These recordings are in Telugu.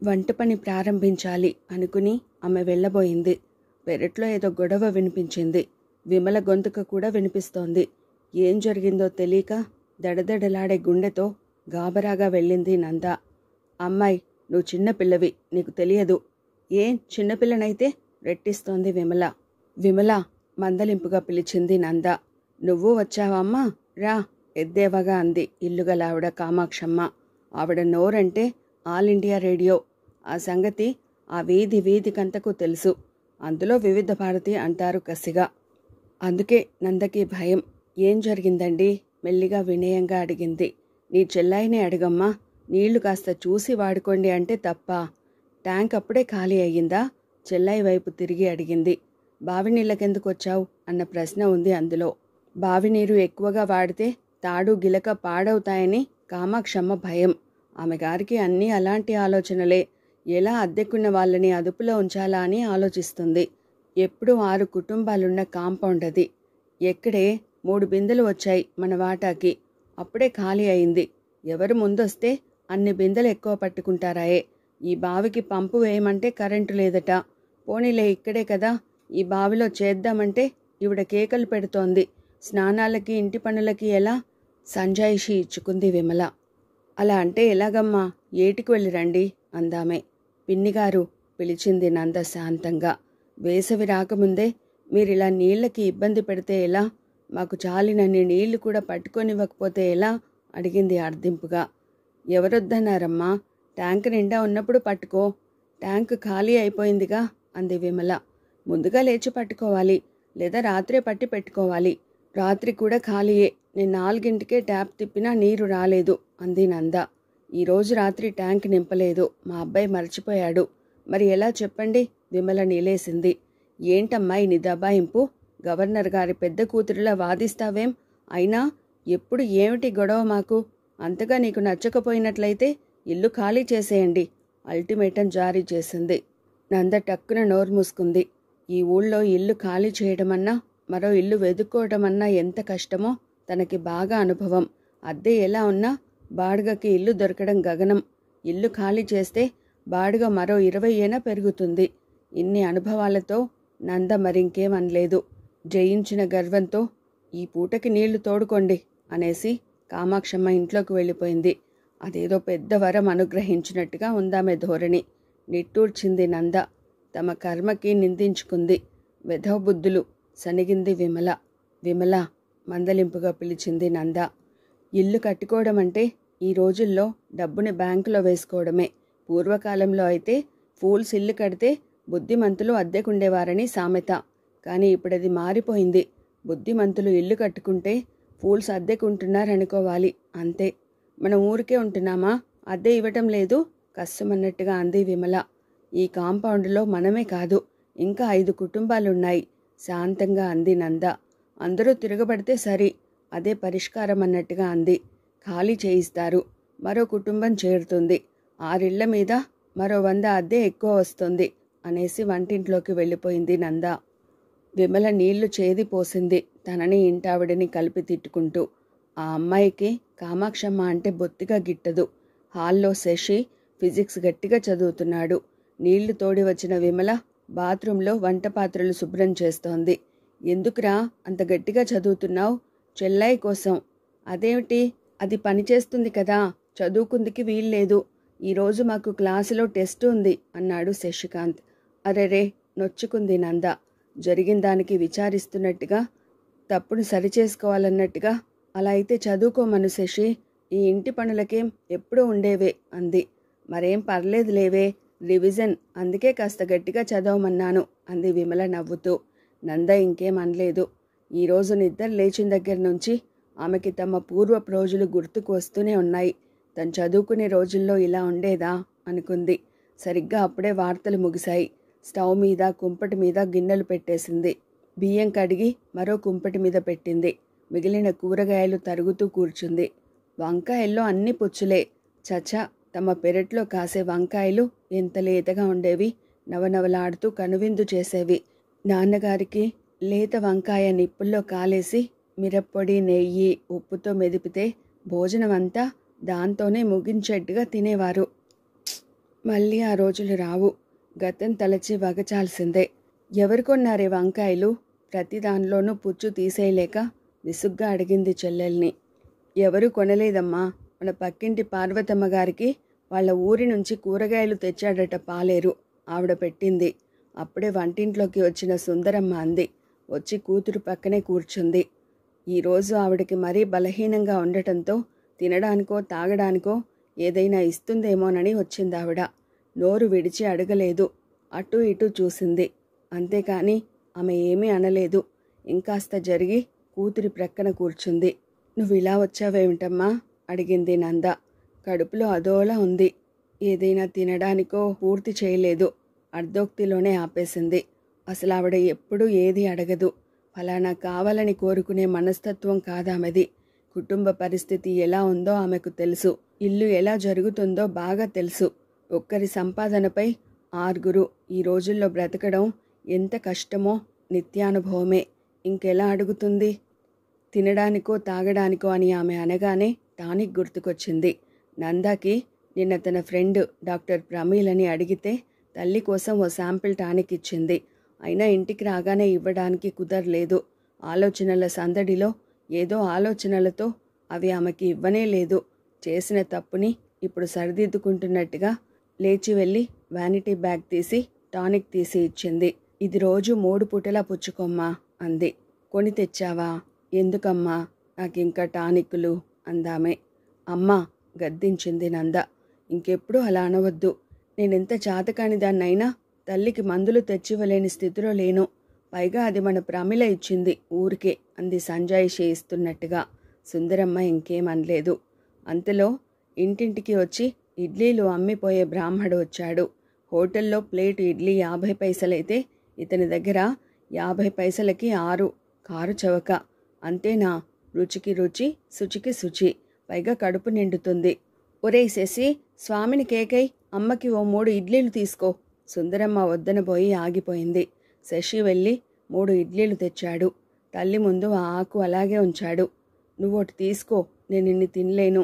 వంట పని ప్రారంభించాలి అనుకుని ఆమె వెళ్ళబోయింది. పెరట్లో ఏదో గొడవ వినిపించింది. విమల గొంతుక కూడా వినిపిస్తోంది. ఏం జరిగిందో తెలియక దడదడలాడే గుండెతో గాబరాగా వెళ్ళింది నంద. అమ్మాయి, నువ్వు చిన్నపిల్లవి, నీకు తెలియదు. ఏం చిన్నపిల్లనైతే రెట్టిస్తోంది విమల. విమల మందలింపుగా పిలిచింది నంద. నువ్వు వచ్చావమ్మా, రా ఎద్దేవగా అంది ఇల్లుగలావిడ కామాక్షమ్మ. ఆవిడ నోరంటే ఆల్ ఇండియా రేడియో. ఆ సంగతి ఆ వీధికంతకు తెలుసు. అందులో వివిధ భారతి అంటారు కసిగా. అందుకే నందకి భయం. ఏం జరిగిందండి? మెల్లిగా వినయంగా అడిగింది. నీ చెల్లాయిని అడగమ్మా, నీళ్లు కాస్త చూసి వాడుకోండి అంటే తప్ప. ట్యాంక్ అప్పుడే ఖాళీ అయ్యిందా? చెల్లాయి వైపు తిరిగి అడిగింది. బావి నీళ్ళకెందుకు వచ్చావు అన్న ప్రశ్న ఉంది అందులో. బావి నీరు ఎక్కువగా వాడితే తాడు గిలక పాడవుతాయని కామాక్షమ్మ భయం. ఆమె గారికి అన్నీ అలాంటి ఆలోచనలే. ఎలా అద్దెకున్న వాళ్ళని అదుపులో ఉంచాలా అని ఆలోచిస్తుంది. ఎప్పుడూ 6 కుటుంబాలున్న కాంపౌండ్ అది. ఎక్కడే 3 బిందెలు వచ్చాయి మన వాటాకి. అప్పుడే ఖాళీ అయింది. ఎవరు ముందొస్తే అన్ని బిందెలు ఎక్కువ పట్టుకుంటారాయే. ఈ బావికి పంపు వేయమంటే కరెంటు లేదట. పోనీలే, ఇక్కడే కదా, ఈ బావిలో చేద్దామంటే ఈవిడ కేకలు పెడుతోంది. స్నానాలకి ఇంటి పనులకి ఎలా? సంజాయిషి ఇచ్చుకుంది విమల. అలా అంటే ఎలాగమ్మా? ఏటికి వెళ్ళి రండి అందామే. పిన్నిగారు పిలిచింది నంద శాంతంగా. వేసవి రాకముందే మీరిలా నీళ్లకి ఇబ్బంది పెడితే ఎలా? మాకు చాలినన్ని నీళ్లు కూడా పట్టుకొనివ్వకపోతే ఎలా? అడిగింది అర్దింపుగా. ఎవరొద్దన్నారమ్మా? ట్యాంక్ నిండా ఉన్నప్పుడు పట్టుకో. ట్యాంక్ ఖాళీ అయిపోయిందిగా అంది విమల. ముందుగా లేచి పట్టుకోవాలి, లేదా రాత్రే పట్టి పెట్టుకోవాలి. రాత్రి కూడా ఖాళీయే. నేను 4ంటికే ట్యాప్ తిప్పినా నీరు రాలేదు అంది నంద. ఈరోజు రాత్రి ట్యాంక్ నింపలేదు. మా అబ్బాయి మర్చిపోయాడు. మరి ఎలా చెప్పండి? విమల నీలేసింది. ఏంటమ్మా ఈ దబాయింపు? గవర్నర్ గారి పెద్ద కూతురిలా వాదిస్తావేం? అయినా ఎప్పుడు ఏమిటి గొడవ మాకు? అంతగా నీకు నచ్చకపోయినట్లయితే ఇల్లు ఖాళీ చేసేయండి అల్టిమేటం జారీ చేసింది. నంద టక్కున నోరు మూసుకుంది. ఈ ఊళ్ళో ఇల్లు ఖాళీ చేయడమన్నా మరో ఇల్లు వెతుక్కోవటమన్నా ఎంత కష్టమో తనకి బాగా అనుభవం. అద్దె ఎలా ఉన్నా బాడుగకి ఇల్లు దొరకడం గగనం. ఇల్లు ఖాళీ చేస్తే బాడుగ మరో 20 అయినా పెరుగుతుంది. ఇన్ని అనుభవాలతో నంద మరింకేం అనలేదు. జయించిన గర్వంతో ఈ పూటకి నీళ్లు తోడుకోండి అనేసి కామాక్షమ్మ ఇంట్లోకి వెళ్ళిపోయింది. అదేదో పెద్ద వరం అనుగ్రహించినట్టుగా ఉందామె ధోరణి. నిట్టూర్చింది నంద. తమ కర్మకి నిందించుకుంది. వెధవబుద్ధులు సనిగింది విమల. విమల మందలింపుగా పిలిచింది నంద. ఇల్లు కట్టుకోవడం అంటే ఈ రోజుల్లో డబ్బుని బ్యాంకులో వేసుకోవడమే. పూర్వకాలంలో అయితే ఫూల్స్ ఇల్లు కడితే బుద్ధిమంతులు అద్దెకుండేవారని సామెత. కానీ ఇప్పుడది మారిపోయింది. బుద్ధిమంతులు ఇల్లు కట్టుకుంటే ఫూల్స్ అద్దెకుంటున్నారనుకోవాలి అంతే. మనం ఊరికే ఉంటున్నామా? అద్దె ఇవ్వటం లేదు కష్టమన్నట్టుగా అంది విమల. ఈ కాంపౌండ్లో మనమే కాదు, ఇంకా 5 కుటుంబాలున్నాయి శాంతంగా అంది నంద. అందరూ తిరగబడితే సరి, అదే పరిష్కారం అన్నట్టుగా అంది. ఖాళీ చేయిస్తారు, మరో కుటుంబం చేరుతుంది. 6 ఇళ్ల మీద మరో 100 అద్దె ఎక్కువ వస్తుంది అనేసి వంటింట్లోకి వెళ్ళిపోయింది నంద. విమల నీళ్లు చేది పోసింది, తనని ఇంటావిడని కలిపి తిట్టుకుంటూ. ఆ అమ్మాయికి కామాక్షమ్మ అంటే బొత్తిగా గిట్టదు. హాల్లో శశి ఫిజిక్స్ గట్టిగా చదువుతున్నాడు. నీళ్లు తోడి వచ్చిన విమల బాత్రూంలో వంట పాత్రలు శుభ్రం చేస్తోంది. ఎందుకురా అంత గట్టిగా చదువుతున్నావు? చెల్లాయి కోసం. అదేమిటి? అది పనిచేస్తుంది కదా, చదువుకుందికి వీల్లేదు. ఈరోజు మాకు క్లాసులో టెస్ట్ ఉంది అన్నాడు శశికాంత్. అరెరే నొచ్చుకుంది నంద. జరిగిన దానికి విచారిస్తున్నట్టుగా, తప్పును సరిచేసుకోవాలన్నట్టుగా. అలా అయితే చదువుకోమను శశి, ఈ ఇంటి పనులకేం ఎప్పుడూ ఉండేవే అంది. మరేం పర్లేదులేవే, రివిజన్, అందుకే కాస్త గట్టిగా చదవమన్నాను అంది విమల నవ్వుతూ. నంద ఇంకేం అనలేదు. ఈరోజు నిద్ర లేచిన దగ్గర నుంచి ఆమెకి తమ పూర్వపు రోజులు గుర్తుకు వస్తూనే ఉన్నాయి. తను చదువుకునే రోజుల్లో ఇలా ఉండేదా అనుకుంది. సరిగ్గా అప్పుడే వార్తలు ముగిశాయి. స్టవ్ మీద కుంపటి మీద గిన్నెలు పెట్టేసింది. బియ్యం కడిగి మరో కుంపటి మీద పెట్టింది. మిగిలిన కూరగాయలు తరుగుతూ కూర్చుంది. వంకాయల్లో అన్ని పుచ్చులే. చచా, తమ పెరట్లో కాసే వంకాయలు ఎంత లేతగా ఉండేవి, నవనవలాడుతూ కనువిందు చేసేవి. నాన్నగారికి లేత వంకాయ నిప్పుల్లో కాలేసి మిరప్పొడి, నెయ్యి, ఉప్పుతో మెదిపితే భోజనమంతా దాంతోనే ముగించేట్టుగా తినేవారు. మళ్ళీ ఆ రోజులు రావు. గతం తలచి వగచాల్సిందే. ఎవరు కొన్నారే వంకాయలు? ప్రతి దానిలోనూ పుచ్చు తీసేయలేక విసుగ్గా అడిగింది చెల్లెల్ని. ఎవరూ కొనలేదమ్మా. మన పక్కింటి పార్వతమ్మ గారికి వాళ్ళ ఊరి నుంచి కూరగాయలు తెచ్చాడట పాలేరు. ఆవిడ పెట్టింది. అప్పుడే వంటింట్లోకి వచ్చిన సుందరమ్మ అంది. వచ్చి కూతురు పక్కనే కూర్చుంది. ఈరోజు ఆవిడకి మరీ బలహీనంగా ఉండటంతో తినడానికో తాగడానికో ఏదైనా ఇస్తుందేమోనని వచ్చిందావిడ. నోరు విడిచి అడగలేదు. అటూ ఇటూ చూసింది. అంతేకాని ఆమె ఏమీ అనలేదు. ఇంకాస్త జరిగి కూతురి ప్రక్కన కూర్చుంది. నువ్విలా వచ్చావేమిటమ్మా? అడిగింది నంద. కడుపులో అదోలా ఉంది. ఏదైనా తినడానికో పూర్తి చేయలేదు. అర్ధోక్తిలోనే ఆపేసింది. అసలు ఆవిడ ఎప్పుడూ ఏది అడగదు. ఫలానా కావాలని కోరుకునే మనస్తత్వం కాదామెది. కుటుంబ పరిస్థితి ఎలా ఉందో ఆమెకు తెలుసు. ఇల్లు ఎలా జరుగుతుందో బాగా తెలుసు. ఒక్కరి సంపాదనపై 6 ఈ రోజుల్లో బ్రతకడం ఎంత కష్టమో నిత్యానుభవమే. ఇంకెలా అడుగుతుంది? తినడానికో తాగడానికో అని ఆమె అనగానే టానిక్ గుర్తుకొచ్చింది. నందాకి నిన్న తన ఫ్రెండ్ డాక్టర్ ప్రమీలని అడిగితే తల్లి కోసం ఓ శాంపిల్ టానిక్ ఇచ్చింది. అయినా ఇంటికి రాగానే ఇవ్వడానికి కుదరలేదు. ఆలోచనల సందడిలో ఏదో ఆలోచనలతో అవి ఆమెకి ఇవ్వనే లేదు. చేసిన తప్పుని ఇప్పుడు సరిదిద్దుకుంటున్నట్టుగా లేచి వెళ్ళి వ్యానిటీ బ్యాగ్ తీసి టానిక్ తీసి ఇచ్చింది. ఇది రోజు 3 పూటలా పుచ్చుకోమ్మా అంది. కొని తెచ్చావా? ఎందుకమ్మా నాకింకా టానిక్కులు అందామె. అమ్మా గద్దించింది నంద. ఇంకెప్పుడు అలా అనవద్దు. నేనెంత చాతకాని దాన్నైనా తల్లికి మందులు తెచ్చివ్వలేని స్థితిలో లేను. పైగా అది మన ప్రమిళ ఇచ్చింది ఊరికే అంది సంజాయిషి ఇస్తున్నట్టుగా. సుందరమ్మ ఇంకేమనలేదు. అంతలో ఇంటింటికి వచ్చి ఇడ్లీలు అమ్మిపోయే బ్రాహ్మడు వచ్చాడు. హోటల్లో ప్లేటు ఇడ్లీ 50 పైసలైతే ఇతని దగ్గర 50 పైసలకి 6 కారు చవక. అంతేనా? రుచికి రుచి, శుచికి శుచి. పైగా కడుపు నిండుతుంది. ఒరేయ్ శశి, స్వామిని కేకై అమ్మకి ఓ 3 ఇడ్లీలు తీసుకో. సుందరమ్మ వద్దనబోయి ఆగిపోయింది. శశి వెళ్ళి 3 ఇడ్లీలు తెచ్చాడు. తల్లి ముందు ఆ ఆకు అలాగే ఉంచాడు. నువ్వొటి తీసుకో, నేనిన్ని తినలేను.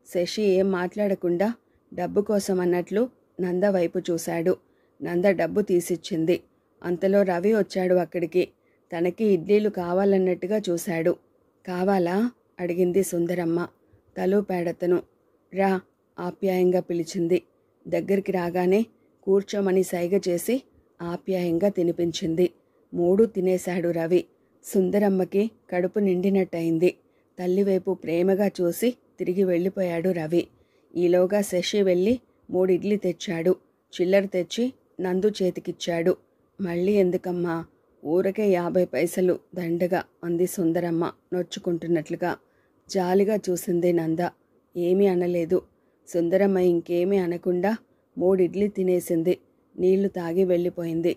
శశి ఏం మాట్లాడకుండా డబ్బు కోసం అన్నట్లు నంద వైపు చూశాడు. నంద డబ్బు తీసిచ్చింది. అంతలో రవి వచ్చాడు అక్కడికి. తనకి ఇడ్లీలు కావాలన్నట్టుగా చూశాడు. కావాలా? అడిగింది సుందరమ్మ. తలూపాడతను. రా ఆప్యాయంగా పిలిచింది. దగ్గరికి రాగానే కూర్చోమని సైగ చేసి ఆప్యాయంగా తినిపించింది. 3 తినేశాడు రవి. సుందరమ్మకి కడుపు నిండినట్టయింది. తల్లివైపు ప్రేమగా చూసి తిరిగి వెళ్ళిపోయాడు రవి. ఈలోగా శశి వెళ్ళి 3 ఇడ్లీ తెచ్చాడు. చిల్లర తెచ్చి నందు చేతికిచ్చాడు. మళ్ళీ ఎందుకమ్మా? ఊరకే 50 పైసలు దండగా అంది సుందరమ్మ నొచ్చుకుంటున్నట్లుగా. జాలిగా చూసింది నంద. ఏమీ అనలేదు. సుందరమ్మ ఇంకేమీ అనకుండా 3 ఇడ్లీ తినేసింది. నీళ్లు తాగి వెళ్ళిపోయింది.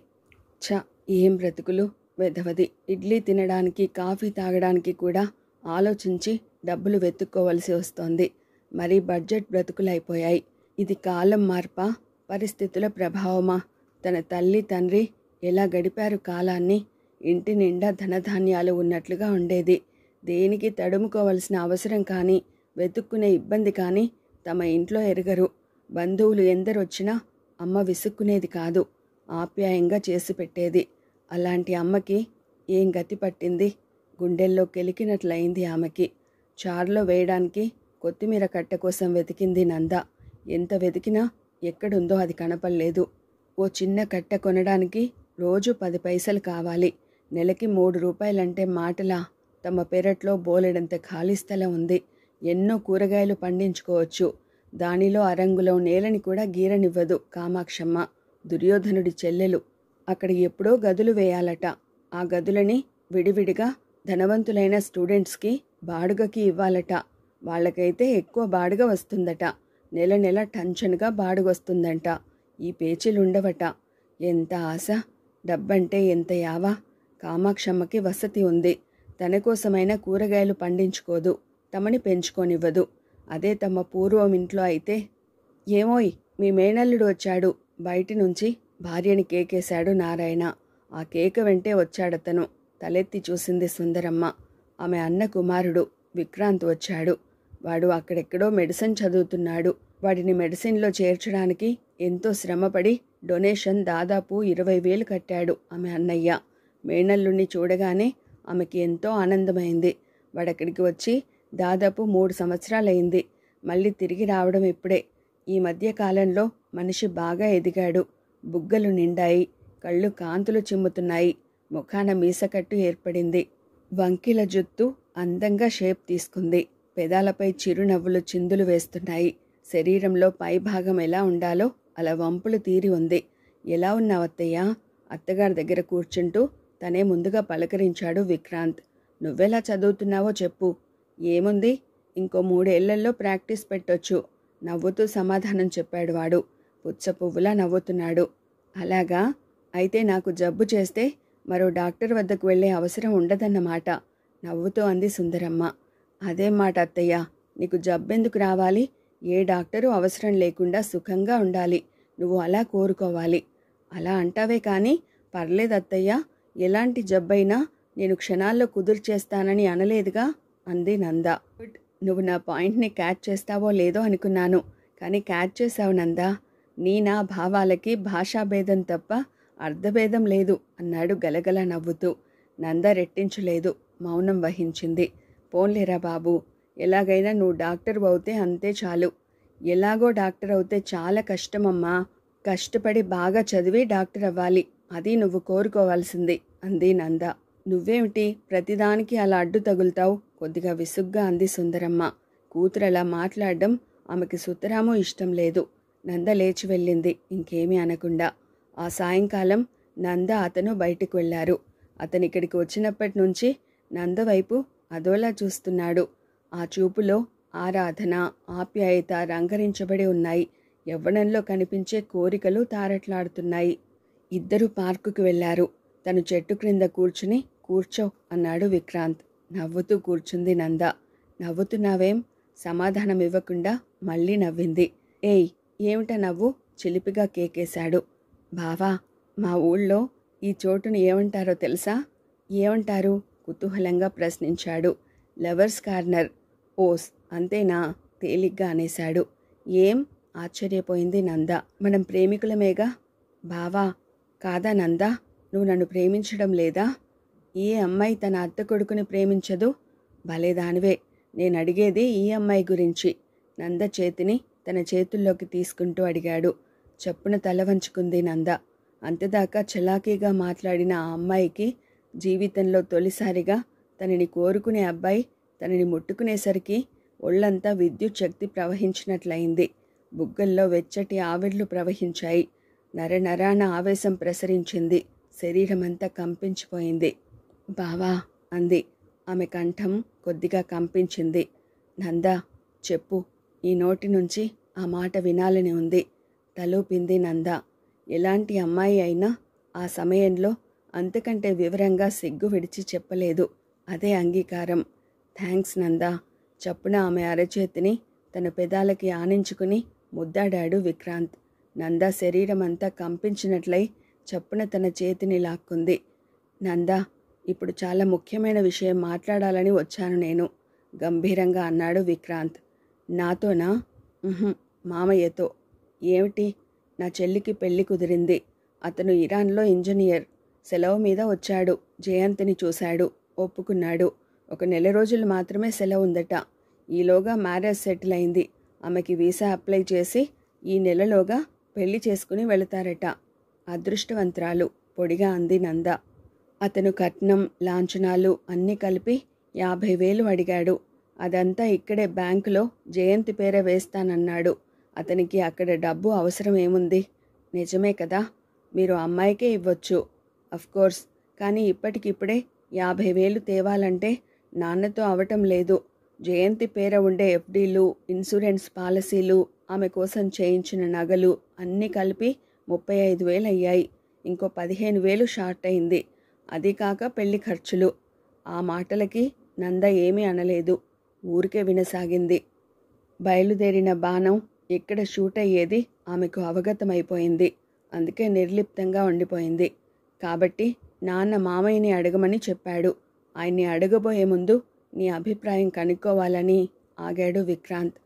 ఛ, ఏం బ్రతుకులు! వెధవది. ఇడ్లీ తినడానికి కాఫీ తాగడానికి కూడా ఆలోచించి డబ్బులు వెతుక్కోవలసి వస్తోంది. మరీ బడ్జెట్ బ్రతుకులైపోయాయి. ఇది కాలం మార్పా, పరిస్థితుల ప్రభావమా? తన తల్లి తండ్రి ఎలా గడిపారు కాలాన్ని? ఇంటి నిండా ధనధాన్యాలు ఉన్నట్లుగా ఉండేది. దేనికి తడుముకోవలసిన అవసరం కానీ, వెతుక్కునే ఇబ్బంది కానీ తమ ఇంట్లో ఎరగరు. బంధువులు ఎందరొచ్చినా అమ్మ విసుక్కునేది కాదు. ఆప్యాయంగా చేసి పెట్టేది. అలాంటి అమ్మకి ఏం గతి పట్టింది? గుండెల్లో కెలికినట్లయింది ఆమెకి. చారులో వేయడానికి కొత్తిమీర కట్ట కోసం వెతికింది నంద. ఎంత వెతికినా ఎక్కడుందో అది కనపడలేదు. ఓ చిన్న కట్ట కొనడానికి రోజు 10 పైసలు కావాలి. నెలకి 3 రూపాయలంటే మాటలా? తమ పెరట్లో బోలెడంత ఖాళీ స్థలం ఉంది. ఎన్నో కూరగాయలు పండించుకోవచ్చు. దానిలో అరంగుళం నేలని కూడా గీరనివ్వదు కామాక్షమ్మ. దుర్యోధనుడి చెల్లెలు. అక్కడ ఎప్పుడో గదులు వేయాలట. ఆ గదులని విడివిడిగా ధనవంతులైన స్టూడెంట్స్కి బాడుగకి ఇవ్వాలట. వాళ్ళకైతే ఎక్కువ బాడుగ వస్తుందట. నెల నెల టంచనుగా బాడుగొస్తుందంట. ఈ పేచీలుండవట. ఎంత ఆశ! డబ్బంటే ఎంత యావా? కామాక్షమ్మకి వసతి ఉంది. తన కోసమైనా కూరగాయలు పండించుకోదు. తమని పెంచుకోనివ్వదు. అదే తమ పూర్వం ఇంట్లో అయితే. ఏమోయ్, మీ మేనల్లుడు వచ్చాడు. బయటి నుంచి భార్యని కేకేశాడు నారాయణ. ఆ కేక వెంటే వచ్చాడతను. తలెత్తి చూసింది సుందరమ్మ. ఆమె అన్న కుమారుడు విక్రాంత్ వచ్చాడు. వాడు అక్కడెక్కడో మెడిసిన్ చదువుతున్నాడు. వాడిని మెడిసిన్లో చేర్చడానికి ఎంతో శ్రమపడి డొనేషన్ దాదాపు 20,000 కట్టాడు ఆమె అన్నయ్య. మేనల్లుణ్ణి చూడగానే ఆమెకి ఎంతో ఆనందమైంది. వాడక్కడికి వచ్చి దాదాపు 3 సంవత్సరాలైంది. మళ్ళీ తిరిగి రావడం ఇప్పుడే. ఈ మధ్య కాలంలో మనిషి బాగా ఎదిగాడు. బుగ్గలు నిండాయి, కళ్ళు కాంతులు చిమ్ముతున్నాయి, ముఖాన మీసకట్టు ఏర్పడింది. వంకిల జుత్తు అందంగా షేప్ తీసుకుంది. పెదాలపై చిరునవ్వులు చిందులు వేస్తున్నాయి. శరీరంలో పైభాగం ఎలా ఉండాలో అలా వంపులు తీరి ఉంది. ఎలా ఉన్నావత్తయ్యా? అత్తగారి దగ్గర కూర్చుంటూ తనే ముందుగా పలకరించాడు విక్రాంత్. నువ్వెలా చదువుతున్నావో చెప్పు. ఏముంది, ఇంకో 3 ఏళ్లలో ప్రాక్టీస్ పెట్టొచ్చు నవ్వుతూ సమాధానం చెప్పాడు వాడు. పుచ్చపువ్వులా నవ్వుతున్నాడు. అలాగా? అయితే నాకు జబ్బు చేస్తే మరో డాక్టర్ వద్దకు వెళ్లే అవసరం ఉండదన్నమాట నవ్వుతూ అంది సుందరమ్మ. అదేం మాట అత్తయ్య, నీకు జబ్బెందుకు రావాలి? ఏ డాక్టరు అవసరం లేకుండా సుఖంగా ఉండాలి. నువ్వు అలా కోరుకోవాలి. అలా అంటావే కానీ పర్లేదత్తయ్య, ఎలాంటి జబ్బైనా నేను క్షణాల్లో కుదుర్చేస్తానని అనలేదుగా అంది నంద. నువ్వు నా పాయింట్ని క్యాచ్ చేస్తావో లేదో అనుకున్నాను, కానీ క్యాచ్ చేశావు నందా. నా భావాలకి భాషాభేదం తప్ప అర్థభేదం లేదు అన్నాడు గలగల నవ్వుతూ. నంద రెట్టించలేదు, మౌనం వహించింది. పోన్లేరా బాబు, ఎలాగైనా నువ్వు డాక్టర్ అవుతే అంతే చాలు. ఎలాగో డాక్టర్ అవుతే చాలా కష్టమమ్మా. కష్టపడి బాగా చదివి డాక్టర్ అవ్వాలి, అది నువ్వు కోరుకోవాల్సింది అంది నంద. నువ్వేమిటి ప్రతిదానికి అలా అడ్డు తగులుతావు? కొద్దిగా విసుగ్గా అంది సుందరమ్మ. కూతురలా మాట్లాడడం ఆమెకి సుతరాము ఇష్టం లేదు. నంద లేచి వెళ్ళింది ఇంకేమీ అనకుండా. ఆ సాయంకాలం నంద అతను బయటికి వెళ్లారు. అతనిక్కడికి వచ్చినప్పటి నుంచి నంద వైపు అదోలా చూస్తున్నాడు. ఆ చూపులో ఆరాధన, ఆప్యాయత రంగరించబడి ఉన్నాయి. యవ్వనంలో కనిపించే కోరికలు తారట్లాడుతున్నాయి. ఇద్దరు పార్కుకు వెళ్లారు. తను చెట్టు క్రింద కూర్చుని కూర్చో అన్నాడు విక్రాంత్. నవ్వుతూ కూర్చుంది నంద. నవ్వుతున్నావేం? సమాధానం ఇవ్వకుండా మళ్ళీ నవ్వింది. ఏయ్, ఏమిటా నవ్వు? చిలిపిగా కేకేశాడు. బావా, మా ఊళ్ళో ఈ చోటును ఏమంటారో తెలుసా? ఏమంటారు? కుతూహలంగా ప్రశ్నించాడు. Lovers corner. ఓస్, అంతేనా? తేలిగ్గా అనేశాడు. ఏం? ఆశ్చర్యపోయింది నంద. మనం ప్రేమికులమేగా. బావా, కాదా నందా? నువ్వు నన్ను ప్రేమించడం లేదా? ఏ అమ్మాయి తన అత్త కొడుకుని ప్రేమించదు? భలేదానివే. నేను అడిగేది ఈ అమ్మాయి గురించి. నంద చేతిని తన చేతుల్లోకి తీసుకుంటూ అడిగాడు. చప్పున తల వంచుకుంది నంద. అంతదాకా చలాకీగా మాట్లాడిన ఆ అమ్మాయికి జీవితంలో తొలిసారిగా తనని కోరుకునే అబ్బాయి తనని ముట్టుకునేసరికి ఒళ్లంతా విద్యుత్ శక్తి ప్రవహించినట్లయింది. బుగ్గల్లో వెచ్చటి ఆవిర్లు ప్రవహించాయి. నరనరాన ఆవేశం ప్రసరించింది. శరీరమంతా కంపించిపోయింది. బావా అంది. ఆమె కంఠం కొద్దిగా కంపించింది. నందా, చెప్పు. ఈ నోటి నుంచి ఆ మాట వినాలని ఉంది. తలూపింది నంద. ఎలాంటి అమ్మాయి అయినా ఆ సమయంలో అంతకంటే వివరంగా సిగ్గు విడిచి చెప్పలేదు. అదే అంగీకారం. థ్యాంక్స్ నందా. చప్పున ఆమె అరచేతిని తన పెదాలకి ఆనించుకుని ముద్దాడాడు విక్రాంత్. నంద శరీరమంతా కంపించినట్లయి చప్పున తన చేతిని లాక్కుంది. నందా, ఇప్పుడు చాలా ముఖ్యమైన విషయం మాట్లాడాలని వచ్చాను నేను, గంభీరంగా అన్నాడు విక్రాంత్. నాతోనా? మామయ్యతో. ఏమిటి? నా చెల్లికి పెళ్లి కుదిరింది. అతను ఇరాన్లో ఇంజనీర్. సెలవు మీద వచ్చాడు. జయంతిని చూశాడు, ఒప్పుకున్నాడు. 1 నెల రోజులు మాత్రమే సెలవు ఉందట. ఈలోగా మ్యారేజ్ సెటిల్ అయింది. ఆమెకి వీసా అప్లై చేసి ఈ నెలలోగా పెళ్లి చేసుకుని వెళతారట. అదృష్టవంతురాలు పొడిగా అంది నంద. అతను కట్నం, లాంఛనాలు అన్నీ కలిపి 50,000 అడిగాడు. అదంతా ఇక్కడే బ్యాంకులో జయంతి పేర వేస్తానన్నాడు. అతనికి అక్కడ డబ్బు అవసరం ఏముంది? నిజమే కదా, మీరు అమ్మాయికే ఇవ్వచ్చు అఫ్కోర్స్. కానీ ఇప్పటికిప్పుడే 50,000 తేవాలంటే నాన్నతో అవటం లేదు. జయంతి పేర ఉండే ఎఫ్డీలు, ఇన్సూరెన్స్ పాలసీలు, ఆమె కోసం చేయించిన నగలు అన్నీ కలిపి 35,000 అయ్యాయి. ఇంకో 15,000 షార్ట్ అయింది. అది కాక పెళ్లి ఖర్చులు. ఆ మాటలకి నంద ఏమీ అనలేదు. ఊరికే వినసాగింది. బయలుదేరిన బాణం ఎక్కడ షూట్ అయ్యేది ఆమెకు అవగతమైపోయింది. అందుకే నిర్లిప్తంగా ఉండిపోయింది. కాబట్టి నాన్న మామయ్యని అడగమని చెప్పాడు. ఆయన్ని అడగబోయే ముందు నీ అభిప్రాయం కనుక్కోవాలని ఆగాడు విక్రాంత్.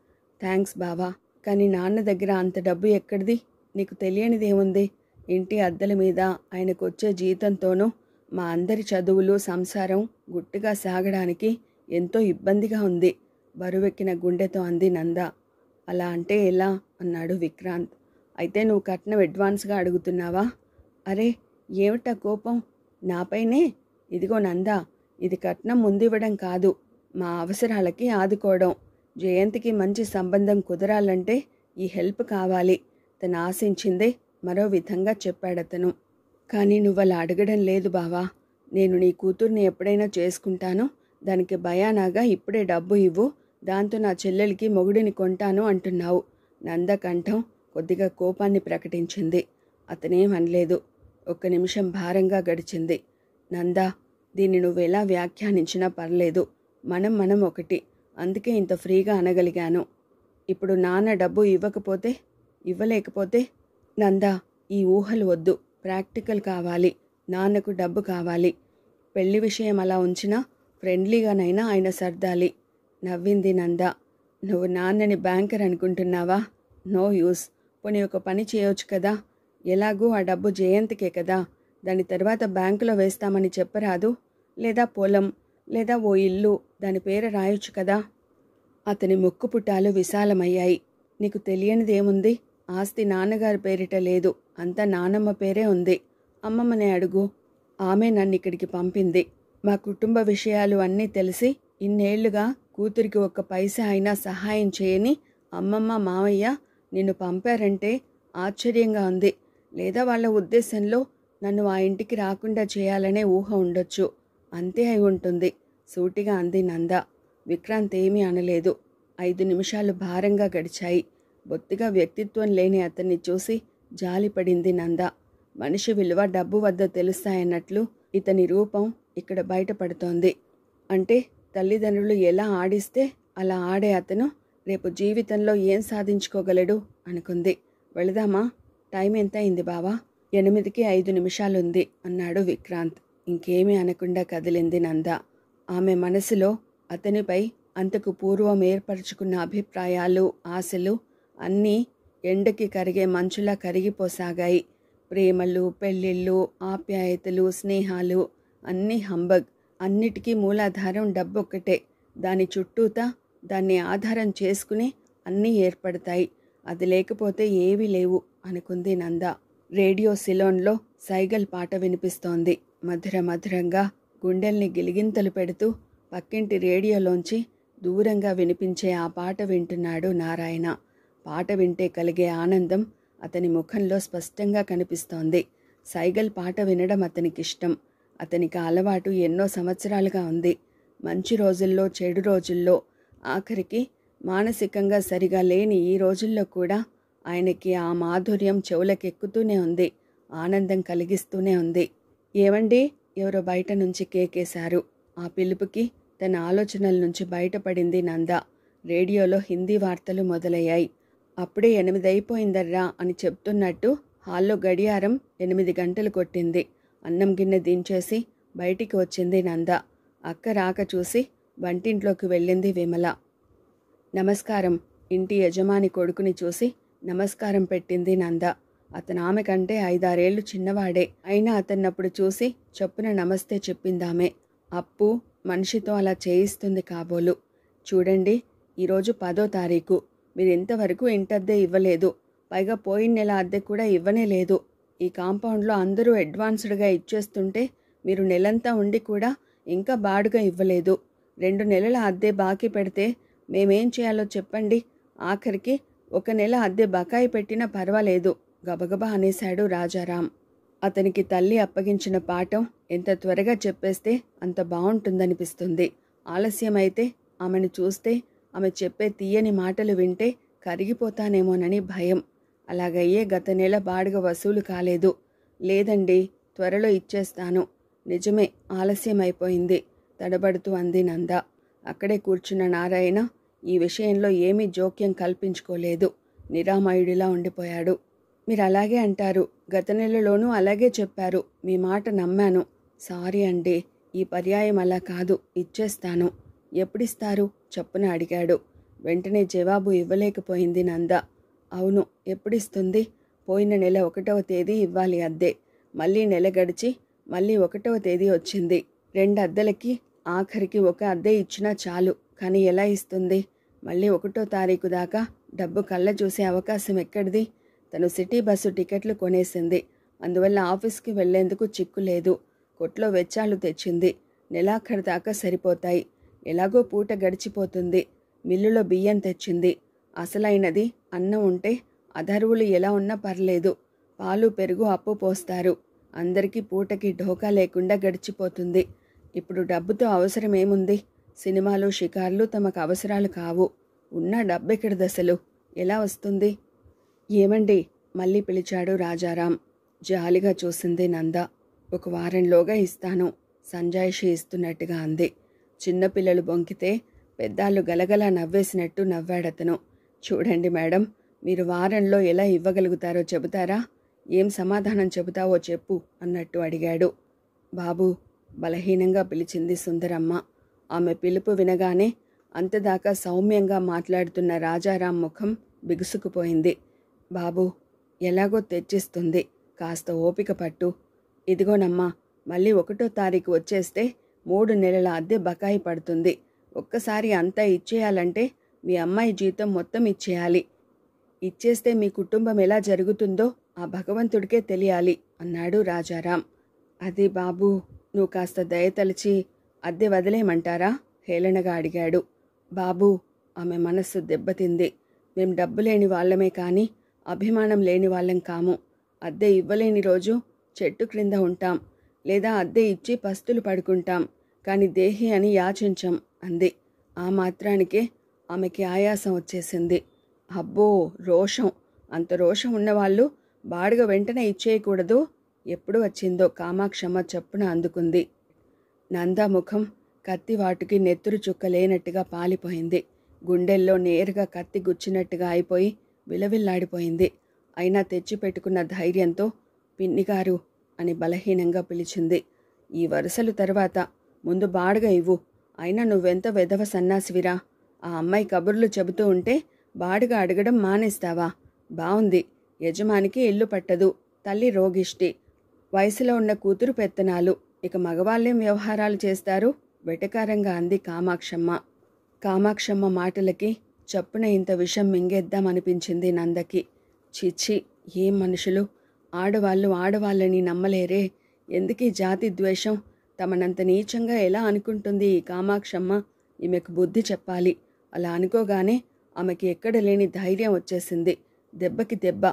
థ్యాంక్స్ బావా. కానీ నాన్న దగ్గర అంత డబ్బు ఎక్కడిది? నీకు తెలియనిదేముంది? ఇంటి అద్దెల మీద ఆయనకు వచ్చే జీతంతోనూ మా అందరి చదువులు సంసారం గుట్టుగా సాగడానికి ఎంతో ఇబ్బందిగా ఉంది. బరువెక్కిన గుండెతో అంది నంద. అలా అంటే ఎలా? అన్నాడు విక్రాంత్. అయితే నువ్వు కట్నం అడ్వాన్స్గా అడుగుతున్నావా? అరే, ఏమిటా కోపం నాపైనే? ఇదిగో నందా, ఇది కట్నం ముందివ్వడం కాదు, మా అవసరాలకి ఆదుకోవడం. జయంతికి మంచి సంబంధం కుదరాలంటే ఈ హెల్ప్ కావాలి. తను ఆశించిందే మరో విధంగా చెప్పాడతను. కానీ నువ్వలా అడగడం లేదు బావా. నేను నీ కూతుర్ని ఎప్పుడైనా చేసుకుంటానో దానికి భయానాగా ఇప్పుడే డబ్బు ఇవ్వు, దాంతో నా చెల్లెలికి మొగుడిని కొంటాను అంటున్నావు. నంద కంఠం కొద్దిగా కోపాన్ని ప్రకటించింది. అతనేం అనలేదు. 1 నిమిషం భారంగా గడిచింది. నందా, దీన్ని నువ్వెలా వ్యాఖ్యానించినా పర్లేదు. మనం ఒకటి, అందుకే ఇంత ఫ్రీగా అనగలిగాను. ఇప్పుడు నాన్న డబ్బు ఇవ్వలేకపోతే? నందా, ఈ ఊహలు వద్దు, ప్రాక్టికల్ కావాలి. నాన్నకు డబ్బు కావాలి. పెళ్లి విషయం అలా ఉంచినా ఫ్రెండ్లీగానైనా ఆయన సర్దాలి. నవ్వింది నంద. నువ్వు నాన్నని బ్యాంకర్ అనుకుంటున్నావా? No use. పోనీ ఒక పని చేయొచ్చు కదా. ఎలాగూ ఆ డబ్బు జయంతికే కదా. దాని తర్వాత బ్యాంకులో వేస్తామని చెప్పరాదు? లేదా పొలం, లేదా ఓ ఇల్లు దాని పేర రాయొచ్చు కదా. అతని ముక్కుపుటాలు విశాలమయ్యాయి. నీకు తెలియనిదేముంది? ఆస్తి నాన్నగారి పేరిట లేదు, అంతా నానమ్మ పేరే ఉంది. అమ్మమ్మనే అడుగు. ఆమె నన్నిక్కడికి పంపింది. మా కుటుంబ విషయాలు అన్నీ తెలిసి ఇన్నేళ్లుగా కూతురికి 1 పైసా అయినా సహాయం చేయని అమ్మమ్మ మామయ్య నిన్ను పంపారంటే ఆశ్చర్యంగా ఉంది. లేదా వాళ్ళ ఉద్దేశంలో నన్ను ఆ ఇంటికి రాకుండా చేయాలనే ఊహ ఉండొచ్చు. అంతే అయి ఉంటుంది, సూటిగా అంది నంద. విక్రాంత్ ఏమీ అనలేదు. 5 నిమిషాలు భారంగా గడిచాయి. బొత్తిగా వ్యక్తిత్వం లేని అతన్ని చూసి జాలిపడింది నంద. మనిషి విలువ డబ్బు వద్ద తెలుస్తాయన్నట్లు ఇతని రూపం ఇక్కడ బయటపడుతోంది. అంటే తల్లిదండ్రులు ఎలా ఆడిస్తే అలా ఆడే అతను రేపు జీవితంలో ఏం సాధించుకోగలడు అనుకుంది. వెళదామా? టైం ఎంత అయింది బావా? 8కి 5 నిమిషాలుంది అన్నాడు విక్రాంత్. ఇంకేమీ అనకుండా కదిలింది నంద. ఆమె మనసులో అతనిపై అంతకు పూర్వం ఏర్పరచుకున్న అభిప్రాయాలు, ఆశలు అన్నీ ఎండకి కరిగే మంచులా కరిగిపోసాగాయి. ప్రేమలు, పెళ్ళిళ్ళు, ఆప్యాయతలు, స్నేహాలు అన్నీ హంబగ్. అన్నిటికీ మూలాధారం డబ్బొక్కటే. దాని చుట్టూతా దాన్ని ఆధారం చేసుకుని అన్నీ ఏర్పడతాయి. అది లేకపోతే ఏవీ లేవు అనుకుంది నంద. రేడియో సిలోన్లో సైగల్ పాట వినిపిస్తోంది. మధురంగా గుండెల్ని గిలిగింతలు పెడుతూ పక్కింటి రేడియోలోంచి దూరంగా వినిపించే ఆ పాట వింటున్నాడు నారాయణ. పాట వింటే కలిగే ఆనందం అతని ముఖంలో స్పష్టంగా కనిపిస్తోంది. సైగల్ పాట వినడం అతనికిష్టం. అతనికి అలవాటు ఎన్నో సంవత్సరాలుగా ఉంది. మంచి రోజుల్లో, చెడు రోజుల్లో, ఆఖరికి మానసికంగా సరిగా లేని ఈ రోజుల్లో కూడా ఆయనకి ఆ మాధుర్యం చెవులకెక్కుతూనే ఉంది, ఆనందం కలిగిస్తూనే ఉంది. ఏవండి? ఎవరో బయట నుంచి కేకేశారు. ఆ పిలుపుకి తన ఆలోచనల నుంచి బయటపడింది నంద. రేడియోలో హిందీ వార్తలు మొదలయ్యాయి. అప్పుడే 8 అయిపోయిందర్రా అని చెప్తున్నట్టు హాల్లో గడియారం 8 గంటలు కొట్టింది. అన్నం గిన్నె దించేసి బయటికి వచ్చింది నంద. అక్క రాక చూసి వంటింట్లోకి వెళ్ళింది విమల. నమస్కారం. ఇంటి యజమాని కొడుకుని చూసి నమస్కారం పెట్టింది నంద. అతను ఆమె కంటే 5-6 ఏళ్లు చిన్నవాడే. అయినా అతన్నప్పుడు చూసి చొప్పున నమస్తే చెప్పిందామె. అప్పు మనిషితో అలా చేయిస్తుంది కాబోలు. చూడండి, ఈరోజు 10వ తారీఖు. మీరింతవరకు ఇంటద్దె ఇవ్వలేదు. పైగా పోయిన నెల అద్దె కూడా ఇవ్వనే లేదు. ఈ కాంపౌండ్లో అందరూ అడ్వాన్స్డ్గా ఇచ్చేస్తుంటే మీరు నెలంతా ఉండి కూడా ఇంకా బాడుగా ఇవ్వలేదు. 2 నెలల అద్దె బాకీ పెడితే మేమేం చేయాలో చెప్పండి. ఆఖరికి 1 నెల అద్దె బకాయి పెట్టినా పర్వాలేదు, గబగబా అనేశాడు రాజారాం. అతనికి తల్లి అప్పగించిన పాఠం ఎంత త్వరగా చెప్పేస్తే అంత బాగుంటుందనిపిస్తుంది. ఆలస్యమైతే ఆమెను చూస్తే, ఆమె చెప్పే తీయని మాటలు వింటే కరిగిపోతానేమోనని భయం. అలాగయ్యే గత నెల బాడుగ వసూలు కాలేదు. లేదండి, త్వరలో ఇచ్చేస్తాను. నిజమే, ఆలస్యమైపోయింది తడబడుతూ అంది నంద. అక్కడే కూర్చున్న నారాయణ ఈ విషయంలో ఏమీ జోక్యం కల్పించుకోలేదు. నిరామయుడిలా ఉండిపోయాడు. మీరు అలాగే అంటారు, గత నెలలోనూ అలాగే చెప్పారు. మీ మాట నమ్మాను. సారీ అండి, ఈ పర్యాయం అలా కాదు, ఇచ్చేస్తాను. ఎప్పుడిస్తారు చప్పున అడిగాడు. వెంటనే జవాబు ఇవ్వలేకపోయింది నంద. అవును, ఎప్పుడిస్తుంది? పోయిన నెల 1వ తేదీ ఇవ్వాలి అద్దె. మళ్ళీ నెల గడిచి మళ్ళీ 1వ తేదీ వచ్చింది. 2 అద్దెలకి ఆఖరికి 1 అద్దె ఇచ్చినా చాలు. కానీ ఎలా ఇస్తుంది? మళ్ళీ 1వ తారీఖు దాకా డబ్బు కళ్ళ చూసే అవకాశం ఎక్కడిది? తను సిటీ బస్సు టికెట్లు కొనేసింది. అందువల్ల ఆఫీస్కి వెళ్లేందుకు చిక్కు లేదు. కొట్లో వెచ్చాలు తెచ్చింది. నెలాఖరు దాకా సరిపోతాయి. ఎలాగో పూట గడిచిపోతుంది. మిల్లులో బియ్యం తెచ్చింది. అసలైనది అన్నం ఉంటే అధర్వులు ఎలా ఉన్నా పర్లేదు. పాలు పెరుగు అప్పు పోస్తారు. అందరికీ పూటకి ఢోకా లేకుండా గడిచిపోతుంది. ఇప్పుడు డబ్బుతో అవసరమేముంది? సినిమాలు షికార్లు తమకు అవసరాలు కావు. ఉన్న డబ్బెక్కడిదసలు? ఎలా వస్తుంది? ఏమండి? మళ్ళీ పిలిచాడు రాజారాం. జాలిగా చూసింది నంద. 1 వారంలోగా ఇస్తాను, సంజాయిషి ఇస్తున్నట్టుగా అంది. చిన్నపిల్లలు బొంకితే పెద్దాళ్ళు గలగలా నవ్వేసినట్టు నవ్వాడతను. చూడండి మేడం, మీరు వారంలో ఎలా ఇవ్వగలుగుతారో చెబుతారా? ఏం సమాధానం చెబుతావో చెప్పు అన్నట్టు అడిగాడు. బాబూ, బలహీనంగా పిలిచింది సుందరమ్మ. ఆమె పిలుపు వినగానే అంతదాకా సౌమ్యంగా మాట్లాడుతున్న రాజారాం ముఖం బిగుసుకుపోయింది. బాబూ, ఎలాగో తెచ్చిస్తుంది, కాస్త ఓపిక పట్టు. ఇదిగోనమ్మా, మళ్ళీ 1వ తారీఖు వచ్చేస్తే 3 నెలల అద్దె బకాయి పడుతుంది. ఒక్కసారి అంతా ఇచ్చేయాలంటే మీ అమ్మాయి జీతం మొత్తం ఇచ్చేయాలి. ఇచ్చేస్తే మీ కుటుంబం ఎలా జరుగుతుందో ఆ భగవంతుడికే తెలియాలి అన్నాడు రాజారాం. అది బాబూ, నువ్వు కాస్త దయతలిచి అద్దె వదిలేయమంటారా? హేళనగా అడిగాడు. బాబూ, ఆమె మనస్సు దెబ్బతింది. మేం డబ్బు లేని వాళ్ళమే కానీ అభిమానం లేని వాళ్ళం కాము. అద్దె ఇవ్వలేని రోజు చెట్టు క్రింద ఉంటాం, లేదా అద్దె ఇచ్చి పస్తులు పడుకుంటాం, కాని దేహి అని యాచించం అంది. ఆ మాత్రానికే ఆమెకి ఆయాసం వచ్చేసింది. అబ్బో, రోషం! అంత రోషం ఉన్నవాళ్ళు బాడుగ వెంటనే ఇచ్చేయకూడదు. ఎప్పుడు వచ్చిందో కామాక్షమ్మ చప్పున అందుకుంది. నందా ముఖం కత్తివాటుకి నెత్తురు చుక్క లేనట్టుగా పాలిపోయింది. గుండెల్లో నేరుగా కత్తి గుచ్చినట్టుగా అయిపోయి విలవిల్లాడిపోయింది. అయినా తెచ్చిపెట్టుకున్న ధైర్యంతో పిన్నిగారు అని బలహీనంగా పిలిచింది. ఈ వరుసలు తర్వాత ముందు బాడుగ ఇవ్వు. అయినా నువ్వెంత వెధవ సన్నాసివిరా! ఆ అమ్మాయి కబుర్లు చెబుతూ ఉంటే బాడుగ అడగడం మానేస్తావా? బావుంది. యజమానికి ఇల్లు పట్టదు, తల్లి రోగిష్టి, వయసులో ఉన్న కూతురు పెత్తనాలు, ఇక మగవాళ్ళేం వ్యవహారాలు చేస్తారు? వెటకారంగా అంది కామాక్షమ్మ. కామాక్షమ్మ మాటలకి చప్పున ఇంత విషం మింగేద్దామనిపించింది నందకి. చిచ్చి, ఏం మనుషులు! ఆడవాళ్ళు ఆడవాళ్ళని నమ్మలేరే. ఎందుకీ జాతి ద్వేషం? తమనంత నీచంగా ఎలా అనుకుంటుంది ఈ కామాక్షమ్మ? ఈమెకు బుద్ధి చెప్పాలి. అలా అనుకోగానే ఆమెకి ఎక్కడ లేని ధైర్యం వచ్చేసింది. దెబ్బకి దెబ్బ,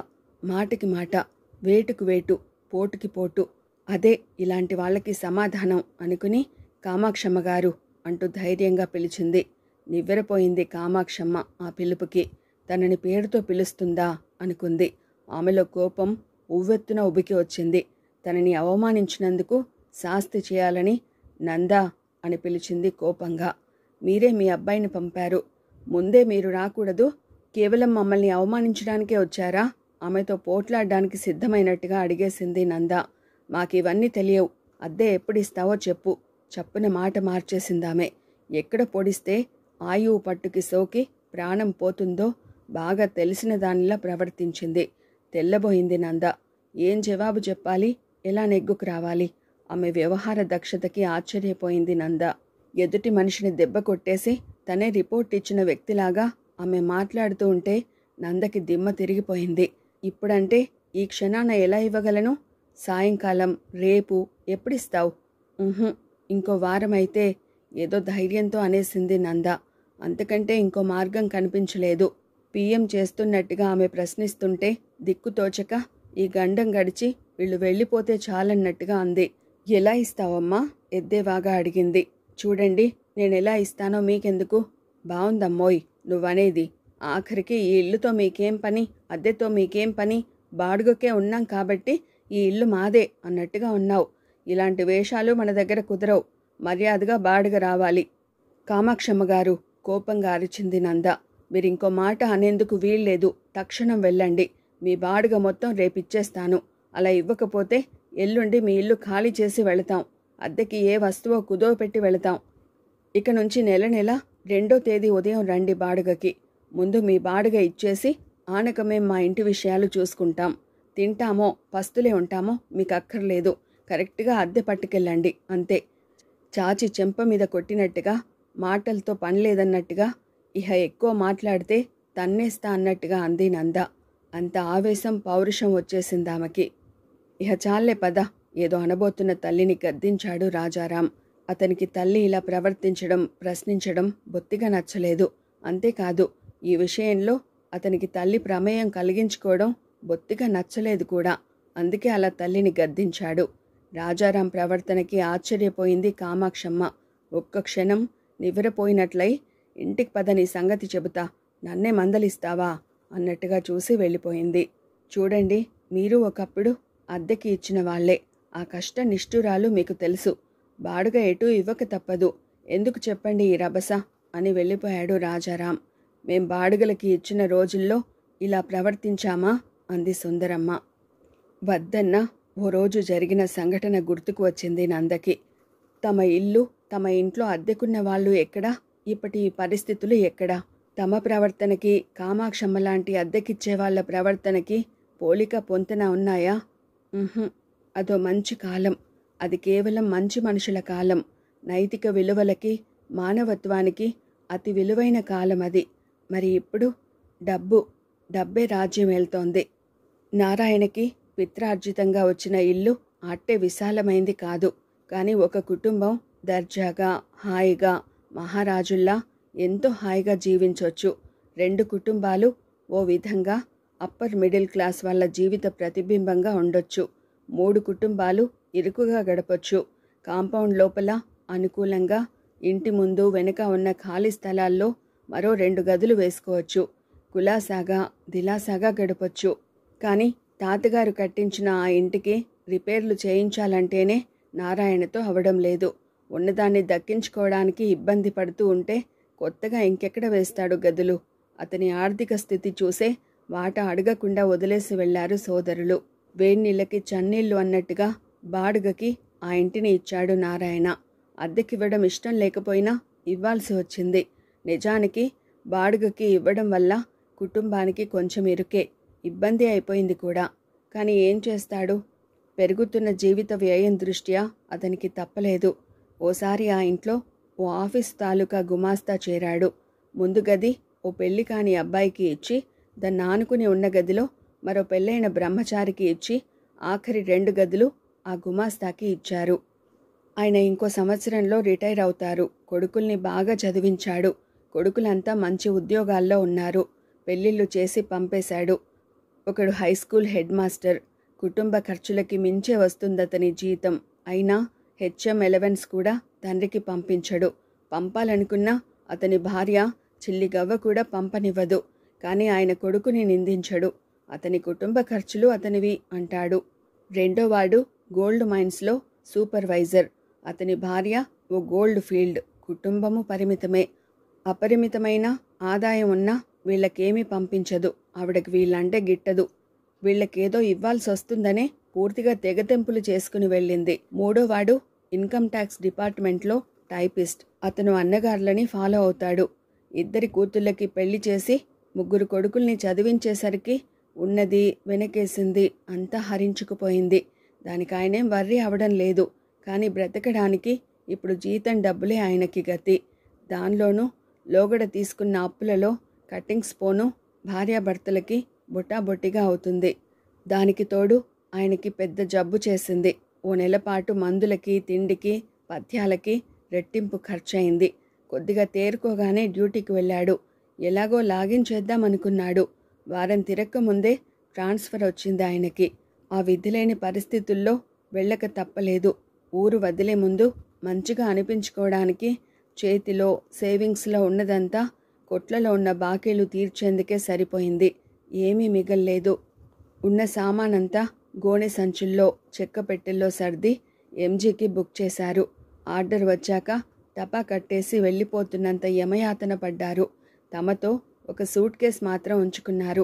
మాటకి మాట, వేటుకు వేటు, పోటుకి పోటు. అదే ఇలాంటి వాళ్ళకి సమాధానం అనుకుని కామాక్షమ్మ గారు అంటూ ధైర్యంగా పిలిచింది. నివ్వెరపోయింది కామాక్షమ్మ ఆ పిలుపుకి. తనని పేరుతో పిలుస్తుందా అనుకుంది. ఆమెలో కోపం ఉవ్వెత్తున ఉబికి వచ్చింది. తనని అవమానించినందుకు శాస్తి చేయాలని నందా అని పిలిచింది కోపంగా. మీరే మీ అబ్బాయిని పంపారు. ముందే మీరు రాకూడదు. కేవలం మమ్మల్ని అవమానించడానికే వచ్చారా? ఆమెతో పోట్లాడడానికి సిద్ధమైనట్టుగా అడిగేసింది నందా. మాకివన్నీ తెలియవు. అద్దె ఎప్పుడిస్తావో చెప్పు. చప్పున మాట మార్చేసిందామె. ఎక్కడ పొడిస్తే ఆయువు పట్టుకి సోకి ప్రాణం పోతుందో బాగా తెలిసిన దానిలా ప్రవర్తించింది. తెల్లబోయింది నంద. ఏం జవాబు చెప్పాలి? ఎలా నెగ్గుకు రావాలి? ఆమె వ్యవహార దక్షతకి ఆశ్చర్యపోయింది నంద. ఎదుటి మనిషిని దెబ్బ కొట్టేసి తనే రిపోర్ట్ ఇచ్చిన వ్యక్తిలాగా ఆమె మాట్లాడుతూ ఉంటే నందకి దిమ్మ తిరిగిపోయింది. ఇప్పుడంటే ఈ క్షణాన ఎలా ఇవ్వగలను? సాయంకాలం, రేపు, ఎప్పుడిస్తావు? ఇంకో వారం అయితే ఏదో ధైర్యంతో అనేసింది నంద. అంతకంటే ఇంకో మార్గం కనిపించలేదు. పిఎం చేస్తున్నట్టుగా ఆమె ప్రశ్నిస్తుంటే దిక్కుతోచక ఈ గండం గడిచి వీళ్ళు వెళ్ళిపోతే చాలన్నట్టుగా అంది. ఎలా ఇస్తావమ్మా? ఎద్దేవాగా అడిగింది. చూడండి, నేనెలా ఇస్తానో మీకెందుకు? బావుందమ్మోయ్ నువ్వనేది. ఆఖరికి ఈ ఇల్లుతో మీకేం పని? అద్దెతో మీకేం పని? బాడుగకే ఉన్నాం కాబట్టి ఈ ఇల్లు మాదే అన్నట్టుగా ఉన్నావు. ఇలాంటి వేషాలు మన దగ్గర కుదరవు. మర్యాదగా బాడుగ రావాలి. కామాక్షమ్మగారు కోపంగా అరిచింది నంద. మీరింకో మాట అనేందుకు వీల్లేదు. తక్షణం వెళ్ళండి. మీ బాడుగ మొత్తం రేపిచ్చేస్తాను. అలా ఇవ్వకపోతే ఎల్లుండి మీ ఇల్లు ఖాళీ చేసి వెళతాం. అద్దెకి ఏ వస్తువో కుదవ పెట్టి వెళతాం. ఇక నుంచి నెల 2వ తేదీ ఉదయం రండి బాడుగకి. ముందు మీ బాడుగ ఇచ్చేసి ఆనక మేం మా ఇంటి విషయాలు చూసుకుంటాం. తింటామో పస్తులే ఉంటామో మీకు అక్కర్లేదు. కరెక్ట్గా అద్దె పట్టుకెళ్ళండి అంతే. చాచి చెంప మీద కొట్టినట్టుగా, మాటలతో పనిలేదన్నట్టుగా, ఇహ ఎక్కువ మాట్లాడితే తన్నేస్తా అన్నట్టుగా అంది నంద. అంత ఆవేశం పౌరుషం వచ్చేసిందామెకి. ఇహ చాలే పద, ఏదో అనబోతున్న తల్లిని గద్దించాడు రాజారాం. అతనికి తల్లి ఇలా ప్రవర్తించడం, ప్రశ్నించడం బొత్తిగా నచ్చలేదు. అంతేకాదు, ఈ విషయంలో అతనికి తల్లి ప్రమేయం కలిగించుకోవడం బొత్తిగా నచ్చలేదు కూడా. అందుకే అలా తల్లిని గద్దించాడు. రాజారాం ప్రవర్తనకి ఆశ్చర్యపోయింది కామాక్షమ్మ. ఒక్క క్షణం నివ్వెరపోయినట్లయి, ఇంటికి పద నీ సంగతి చెబుతా, నన్నే మందలిస్తావా అన్నట్టుగా చూసి వెళ్ళిపోయింది. చూడండి, మీరు ఒకప్పుడు అద్దెకి ఇచ్చిన వాళ్లే. ఆ కష్ట నిష్ఠురాలు మీకు తెలుసు. బాడుగ ఎటూ ఇవ్వక తప్పదు. ఎందుకు చెప్పండి ఈ రభస అని వెళ్ళిపోయాడు రాజారాం. మేం బాడుగలకి ఇచ్చిన రోజుల్లో ఇలా ప్రవర్తించామా అంది సుందరమ్మ. వద్దన్న ఓ రోజు జరిగిన సంఘటన గుర్తుకు వచ్చింది నందకి. తమ ఇల్లు, తమ ఇంట్లో అద్దెకున్న వాళ్ళు ఎక్కడా, ఇప్పటి ఈ పరిస్థితులు ఎక్కడా? తమ ప్రవర్తనకి, కామాక్షమ్మ లాంటి అద్దెకిచ్చే వాళ్ల ప్రవర్తనకి పోలిక పొంతన ఉన్నాయా? అదో మంచి కాలం. అది కేవలం మంచి మనుషుల కాలం. నైతిక విలువలకి, మానవత్వానికి అతి విలువైన కాలం అది. మరి ఇప్పుడు డబ్బే రాజ్యం వెళ్తోంది. నారాయణకి పిత్రార్జితంగా వచ్చిన ఇల్లు అట్టే విశాలమైంది కాదు. కానీ ఒక కుటుంబం దర్జాగా, హాయిగా, మహారాజుల్లా ఎంతో హాయిగా జీవించొచ్చు. 2 కుటుంబాలు ఓ విధంగా అప్పర్ మిడిల్ క్లాస్ వాళ్ళ జీవిత ప్రతిబింబంగా ఉండొచ్చు. 3 కుటుంబాలు ఇరుకుగా గడపొచ్చు. కాంపౌండ్ లోపల అనుకూలంగా ఇంటి ముందు వెనుక ఉన్న ఖాళీ స్థలాల్లో మరో 2 గదులు వేసుకోవచ్చు. కులాసాగా, దిలాసాగా గడపొచ్చు. కానీ తాతగారు కట్టించిన ఆ ఇంటికి రిపేర్లు చేయించాలంటేనే నారాయణతో అవడం లేదు. ఉన్నదాన్ని దక్కించుకోవడానికి ఇబ్బంది పడుతూ ఉంటే కొత్తగా ఇంకెక్కడ వేస్తాడు గదులు? అతని ఆర్థిక స్థితి చూసే వాటా అడగకుండా వదిలేసి వెళ్లారు సోదరులు. వేడినీళ్ళకి చన్నీళ్లు అన్నట్టుగా బాడుగకి ఆ ఇంటిని ఇచ్చాడు నారాయణ. అద్దెకివ్వడం ఇష్టం లేకపోయినా ఇవ్వాల్సి వచ్చింది. నిజానికి బాడుగకి ఇవ్వడం వల్ల కుటుంబానికి కొంచెం ఇరుకే, ఇబ్బంది అయిపోయింది కూడా. కానీ ఏం చేస్తాడు? పెరుగుతున్న జీవిత వ్యయం దృష్ట్యా అతనికి తప్పలేదు. ఓసారి ఆ ఇంట్లో ఓ ఆఫీస్ తాలూకా గుమాస్తా చేరాడు. ముందు గది ఓ పెళ్లి కాని అబ్బాయికి ఇచ్చి, దాన్ని ఆనుకుని ఉన్న గదిలో మరో పెళ్ళైన బ్రహ్మచారికి ఇచ్చి, ఆఖరి 2 గదులు ఆ గుమాస్తాకి ఇచ్చారు. ఆయన ఇంకో సంవత్సరంలో రిటైర్ అవుతారు. కొడుకుల్ని బాగా చదివించాడు. కొడుకులంతా మంచి ఉద్యోగాల్లో ఉన్నారు. పెళ్లిళ్ళు చేసి పంపేశాడు. ఒకడు హైస్కూల్ హెడ్ మాస్టర్. కుటుంబ ఖర్చులకి మించే వస్తుందతని జీతం. అయినా హెచ్ఎం ఎలవెన్స్ కూడా తండ్రికి పంపించడు. పంపాలనుకున్నా అతని భార్య చిల్లిగవ్వ కూడా పంపనివ్వదు. కానీ ఆయన కొడుకుని నిందించడు. అతని కుటుంబ ఖర్చులు అతనివి అంటాడు. రెండోవాడు గోల్డ్ మైన్స్లో సూపర్వైజర్. అతని భార్య ఓ గోల్డ్ ఫీల్డ్. కుటుంబము పరిమితమే. అపరిమితమైన ఆదాయం ఉన్నా వీళ్ళకేమీ పంపించదు. ఆవిడకి వీళ్ళంటే గిట్టదు. వీళ్ళకేదో ఇవ్వాల్సి వస్తుందనే పూర్తిగా తెగతెంపులు చేసుకుని వెళ్ళింది. మూడోవాడు ఇన్కమ్ ట్యాక్స్ డిపార్ట్మెంట్లో టైపిస్ట్. అతను అన్నగారులని ఫాలో అవుతాడు. 2 కూతుళ్ళకి పెళ్లి చేసి 3 కొడుకుల్ని చదివించేసరికి ఉన్నది వెనకేసింది అంతా హరించుకుపోయింది. దానికి ఆయనేం వర్రీ అవడం లేదు. కానీ బ్రతకడానికి ఇప్పుడు జీతం డబ్బులే ఆయనకి గతి. దానిలోనూ లోగడ తీసుకున్న అప్పులలో కట్టింగ్స్ పోను భార్యాభర్తలకి బొట్టాబొట్టిగా అవుతుంది. దానికి తోడు ఆయనకి పెద్ద జబ్బు చేసింది. ఓ నెలపాటు మందులకి, తిండికి, పథ్యాలకి రెట్టింపు ఖర్చయింది. కొద్దిగా తేరుకోగానే డ్యూటీకి వెళ్ళాడు. ఎలాగో లాగించేద్దామనుకున్నాడు. వారం తిరక్కముందే ట్రాన్స్ఫర్ వచ్చింది ఆయనకి. ఆ విధిలేని పరిస్థితుల్లో వెళ్ళక తప్పలేదు. ఊరు వదిలే ముందు మంచిగా అనిపించుకోవడానికి చేతిలో, సేవింగ్స్లో ఉన్నదంతా కొట్లలో ఉన్న బాకీలు తీర్చేందుకే సరిపోయింది. ఏమీ మిగల్లేదు. ఉన్న సామానంతా గోనె సంచుల్లో, చెక్క పెట్టెల్లో సర్ది ఎంజీకి బుక్ చేశారు. ఆర్డర్ వచ్చాక టపా కట్టేసి వెళ్ళిపోతున్నంత యమయాతన పడ్డారు. తమతో ఒక సూట్ కేస్ మాత్రం ఉంచుకున్నారు.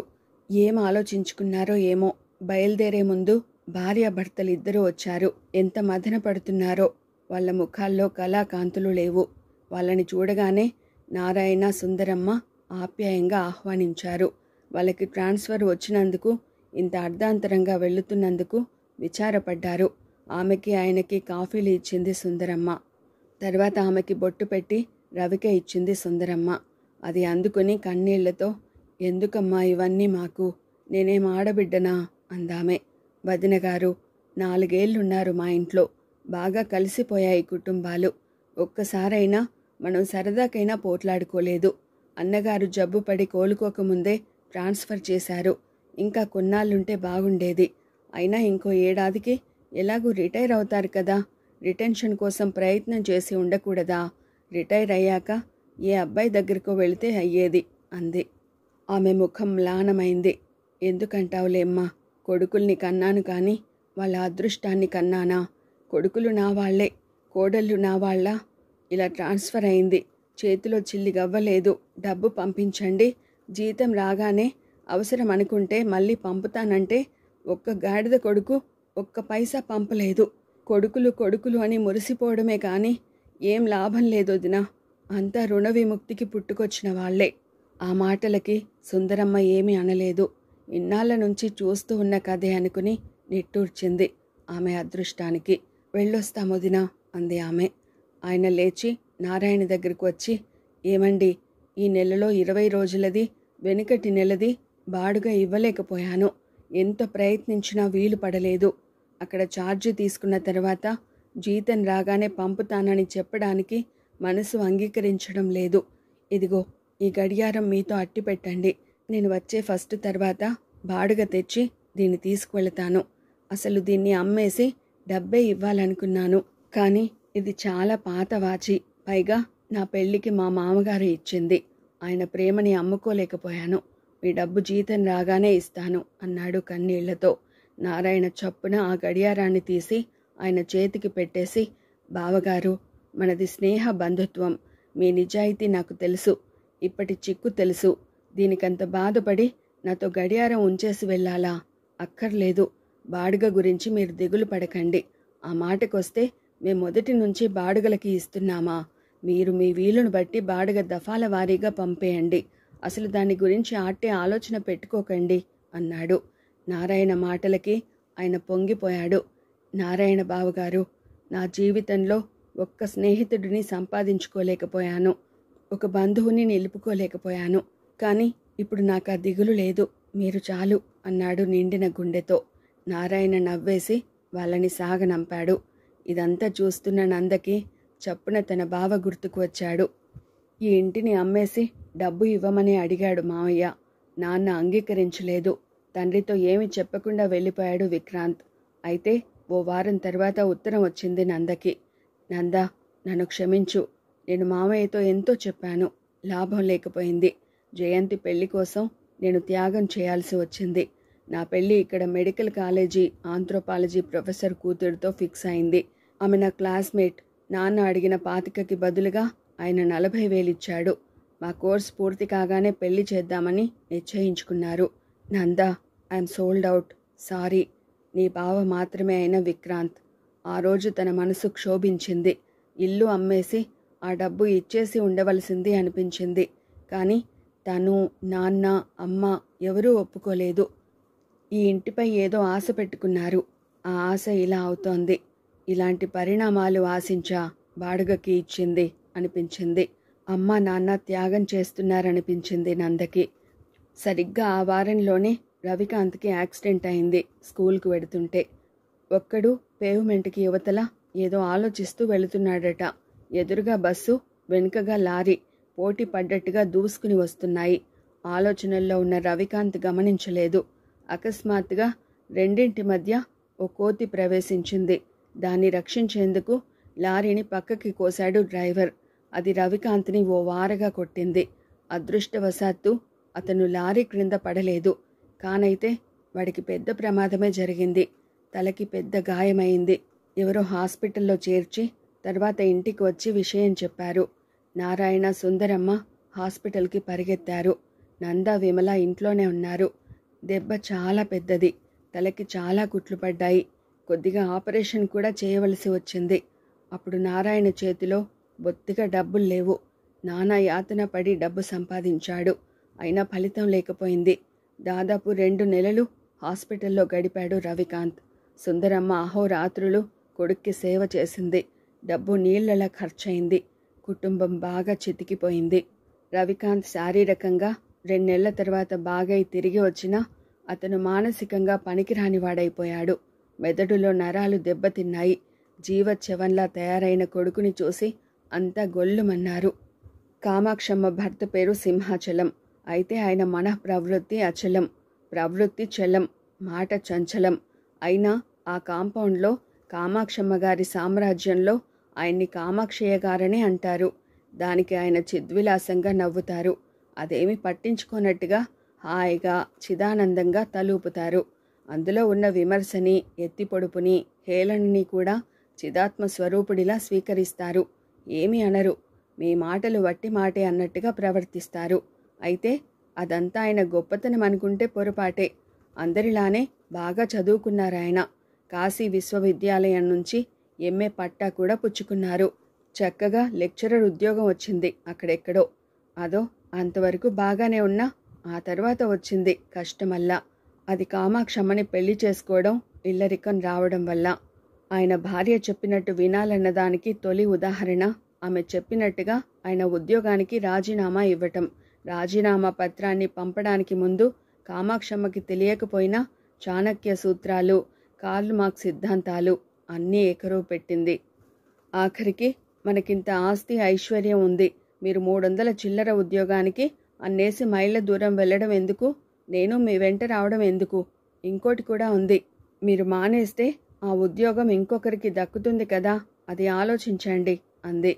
ఏం ఆలోచించుకున్నారో ఏమో. బయలుదేరే ముందు భార్యాభర్తలిద్దరూ వచ్చారు. ఎంత మదన పడుతున్నారో. వాళ్ళ ముఖాల్లో కళాకాంతులు లేవు. వాళ్ళని చూడగానే నారాయణ, సుందరమ్మ ఆప్యాయంగా ఆహ్వానించారు. వాళ్ళకి ట్రాన్స్ఫర్ వచ్చినందుకు, ఇంత అర్ధాంతరంగా వెళుతున్నందుకు విచారపడ్డారు. ఆమెకి ఆయనకి కాఫీలు ఇచ్చింది సుందరమ్మ. తర్వాత ఆమెకి బొట్టు పెట్టి రవికే ఇచ్చింది సుందరమ్మ. అది అందుకుని కన్నీళ్లతో, ఎందుకమ్మా ఇవన్నీ మాకు, నేనేం ఆడబిడ్డనా అందామె. వదినగారు, 4 ఏళ్లున్నారు మా ఇంట్లో, బాగా కలిసిపోయాయి కుటుంబాలు. ఒక్కసారైనా మనం సరదాకైనా పోట్లాడుకోలేదు. అన్నగారు జబ్బుపడి కోలుకోకముందే ట్రాన్స్ఫర్ చేశారు. ఇంకా కొన్నాళ్ళుంటే బాగుండేది. అయినా ఇంకో ఏడాదికి ఎలాగూ రిటైర్ అవుతారు కదా, రిటెన్షన్ కోసం ప్రయత్నం చేసి ఉండకూడదా? రిటైర్ అయ్యాక ఏ అబ్బాయి దగ్గరకు వెళితే అయ్యేది అంది. ఆమె ముఖం మ్లానమైంది. ఎందుకంటావులేమ్మా, కొడుకుల్ని కన్నాను కానీ వాళ్ళ అదృష్టాన్ని కన్నానా? కొడుకులు నా వాళ్లే, కోడళ్ళు నా వాళ్ళ. ఇలా ట్రాన్స్ఫర్ అయింది, చేతిలో చిల్లిగవ్వలేదు, డబ్బు పంపించండి, జీతం రాగానే అవసరం అనుకుంటే మళ్ళీ పంపుతానంటే ఒక్క గాడిద కొడుకు ఒక్క పైసా పంపలేదు. కొడుకులు కొడుకులు అని మురిసిపోవడమే కానీ ఏం లాభం లేదొదినా, అంతా రుణ విముక్తికి పుట్టుకొచ్చిన వాళ్లే. ఆ మాటలకి సుందరమ్మ ఏమీ అనలేదు. ఇన్నాళ్ల నుంచి చూస్తూ ఉన్న కథే అనుకుని నిట్టూర్చింది. ఆమె అదృష్టానికి. వెళ్ళొస్తామొదినా అంది ఆమె. ఆయన లేచి నారాయణ దగ్గరకు వచ్చి, ఏమండి, ఈ నెలలో 20 రోజులది, వెనుకటి నెలది బాడుగ ఇవ్వలేకపోయాను. ఎంత ప్రయత్నించినా వీలు పడలేదు. అక్కడ ఛార్జీ తీసుకున్న తర్వాత జీతం రాగానే పంపుతానని చెప్పడానికి మనసు అంగీకరించడం లేదు. ఇదిగో ఈ గడియారం మీతో అట్టి పెట్టండి. నేను వచ్చే ఫస్ట్ తర్వాత బాడుగ తెచ్చి దీన్ని తీసుకువెళతాను. అసలు దీన్ని అమ్మేసి డబ్బే ఇవ్వాలనుకున్నాను, కానీ ఇది చాలా పాత వాచి. పైగా నా పెళ్లికి మా మామగారు ఇచ్చింది. ఆయన ప్రేమని అమ్ముకోలేకపోయాను. మీ డబ్బు జీతం రాగానే ఇస్తాను అన్నాడు కన్నీళ్లతో. నారాయణ చప్పున ఆ గడియారాన్ని తీసి ఆయన చేతికి పెట్టేసి, బావగారు, మనది స్నేహ బంధుత్వం. మీ నిజాయితీ నాకు తెలుసు. ఇప్పటి చిక్కు తెలుసు. దీనికంత బాధపడి నాతో గడియారం ఉంచేసి వెళ్ళాలా? అక్కర్లేదు. బాడుగ గురించి మీరు దిగులు పడకండి. ఆ మాటకొస్తే మేం మొదటి నుంచి బాడుగలకి ఇస్తున్నామా? మీరు మీ వీలును బట్టి బాడుగ దఫాల వారీగా పంపేయండి. అసలు దాని గురించి ఆటే ఆలోచన పెట్టుకోకండి అన్నాడు. నారాయణ మాటలకి ఆయన పొంగిపోయాడు. నారాయణ బావగారు, నా జీవితంలో ఒక్క స్నేహితుడిని సంపాదించుకోలేకపోయాను, ఒక బంధువుని నిలుపుకోలేకపోయాను. కానీ ఇప్పుడు నాకు ఆ దిగులు లేదు. మీరు చాలు అన్నాడు నిండిన గుండెతో. నారాయణ నవ్వేసి వాళ్ళని సాగనంపాడు. ఇదంతా చూస్తున్న నందకి చప్పున తన బావ గుర్తుకు వచ్చాడు. ఈ ఇంటిని అమ్మేసి డబ్బు ఇవ్వమని అడిగాడు మావయ్య. నాన్న అంగీకరించలేదు. తండ్రితో ఏమీ చెప్పకుండా వెళ్ళిపోయాడు విక్రాంత్. అయితే ఓ వారం తర్వాత ఉత్తరం వచ్చింది నందకి. నందా, నన్ను క్షమించు. నేను మామయ్యతో ఎంతో చెప్పాను, లాభం లేకపోయింది. జయంతి పెళ్లి కోసం నేను త్యాగం చేయాల్సి వచ్చింది. నా పెళ్లి ఇక్కడ మెడికల్ కాలేజీ ఆంథ్రోపాలజీ ప్రొఫెసర్ కూతురితో ఫిక్స్ అయింది. ఆమె నా క్లాస్మేట్. నాన్న అడిగిన 25,000కి బదులుగా ఆయన 40,000 ఇచ్చాడు. మా కోర్స్ పూర్తి కాగానే పెళ్లి చేద్దామని నిశ్చయించుకున్నారు. Nanda, I'm sold out. Sorry. నీ బావ మాత్రమే అయిన విక్రాంత్. ఆ రోజు తన మనసు క్షోభించింది. ఇల్లు అమ్మేసి ఆ డబ్బు ఇచ్చేసి ఉండవలసింది అనిపించింది. కానీ తను, నాన్న, అమ్మ ఎవరూ ఒప్పుకోలేదు. ఈ ఇంటిపై ఏదో ఆశ పెట్టుకున్నారు. ఆ ఆశ ఇలా అవుతోంది. ఇలాంటి పరిణామాలు ఆశించా బాడుగకి ఇచ్చింది అనిపించింది. అమ్మ నాన్న త్యాగం చేస్తున్నారనిపించింది నందకి. సరిగ్గా ఆ వారంలోనే రవికాంత్కి యాక్సిడెంట్ అయింది. స్కూల్కు వెడుతుంటే ఒక్కడు పేవ్మెంట్కి యువతల ఏదో ఆలోచిస్తూ వెళుతున్నాడట. ఎదురుగా బస్సు, వెనుకగా లారీ పోటీ పడ్డట్టుగా దూసుకుని వస్తున్నాయి. ఆలోచనల్లో ఉన్న రవికాంత్ గమనించలేదు. అకస్మాత్తుగా రెండింటి మధ్య ఓ కోతి ప్రవేశించింది. దాన్ని రక్షించేందుకు లారీని పక్కకి కోశాడు డ్రైవర్. అది రవికాంత్ని ఓ వారగా కొట్టింది. అదృష్టవశాత్తు అతను లారీ క్రింద పడలేదు. కానైతే వాడికి పెద్ద ప్రమాదమే జరిగింది. తలకి పెద్ద గాయమైంది. ఎవరో హాస్పిటల్లో చేర్చి తర్వాత ఇంటికి వచ్చి విషయం చెప్పారు. నారాయణ, సుందరమ్మ హాస్పిటల్కి పరిగెత్తారు. నంద, విమల ఇంట్లోనే ఉన్నారు. దెబ్బ చాలా పెద్దది. తలకి చాలా కుట్లు పడ్డాయి. కొద్దిగా ఆపరేషన్ కూడా చేయవలసి వచ్చింది. అప్పుడు నారాయణ చేతిలో బొత్తిగా డబ్బులు లేవు. నానా యాతన పడి డబ్బు సంపాదించాడు. అయినా ఫలితం లేకపోయింది. దాదాపు 2 నెలలు హాస్పిటల్లో గడిపాడు రవికాంత్. సుందరమ్మ అహోరాత్రులు కొడుక్కి సేవ చేసింది. డబ్బు నీళ్లలా ఖర్చయింది. కుటుంబం బాగా చితికిపోయింది. రవికాంత్ శారీరకంగా 2 నెలల తర్వాత బాగై తిరిగి వచ్చినా అతను మానసికంగా పనికిరానివాడైపోయాడు. మెదడులో నరాలు దెబ్బతిన్నాయి. జీవచ్ఛవంలా తయారైన కొడుకుని చూసి అంతా గొల్లుమన్నారు. కామాక్షమ్మ భర్త పేరు సింహాచలం. అయితే ఆయన మనఃప్రవృత్తి అచలం, ప్రవృత్తి చలం, మాట చంచలం. అయినా ఆ కాంపౌండ్లో కామాక్షమ్మ గారి సామ్రాజ్యంలో ఆయన్ని కామాక్షయ్య గారనే అంటారు. దానికి ఆయన చిద్విలాసంగా నవ్వుతారు. అదేమి పట్టించుకోనట్టుగా హాయిగా చిదానందంగా తలూపుతారు. అందులో ఉన్న విమర్శని, ఎత్తిపొడుపుని, హేళనని కూడా చిదాత్మ స్వరూపుడిలా స్వీకరిస్తారు. ఏమీ అనరు. మీ మాటలు వట్టి మాటే అన్నట్టుగా ప్రవర్తిస్తారు. అయితే అదంతా ఆయన గొప్పతనం అనుకుంటే పొరపాటే. అందరిలానే బాగా చదువుకున్నారాయన. కాశీ విశ్వవిద్యాలయం నుంచి ఎంఏ పట్టా కూడా పుచ్చుకున్నారు. చక్కగా లెక్చరర్ ఉద్యోగం వచ్చింది అక్కడెక్కడో. అదో అంతవరకు బాగానే ఉన్నా ఆ తర్వాత వచ్చింది కష్టమల్లా. అది కామాక్షమ్మని పెళ్లి చేసుకోవడం, ఇల్లరికం రావడం వల్ల. ఆయన భార్య చెప్పినట్టు వినాలన్న దానికి తొలి ఉదాహరణ ఆమె చెప్పినట్టుగా ఆయన ఉద్యోగానికి రాజీనామా ఇవ్వటం. రాజీనామా పత్రాన్ని పంపడానికి ముందు కామాక్షమ్మకి తెలియకపోయినా చాణక్య సూత్రాలు, కార్ల్ మార్క్స్ సిద్ధాంతాలు అన్నీ ఏకరువు పెట్టింది. ఆఖరికి మనకింత ఆస్తి ఐశ్వర్యం ఉంది, మీరు 300 చిల్లర ఉద్యోగానికి అన్నేసి మైళ్ళ దూరం వెళ్ళడం ఎందుకు? నేను మీ వెంట రావడం ఎందుకు? ఇంకోటి కూడా ఉంది. మీరు మానేస్తే ఆ ఉద్యోగం ఇంకొకరికి దక్కుతుంది కదా, అది ఆలోచించండి అంది.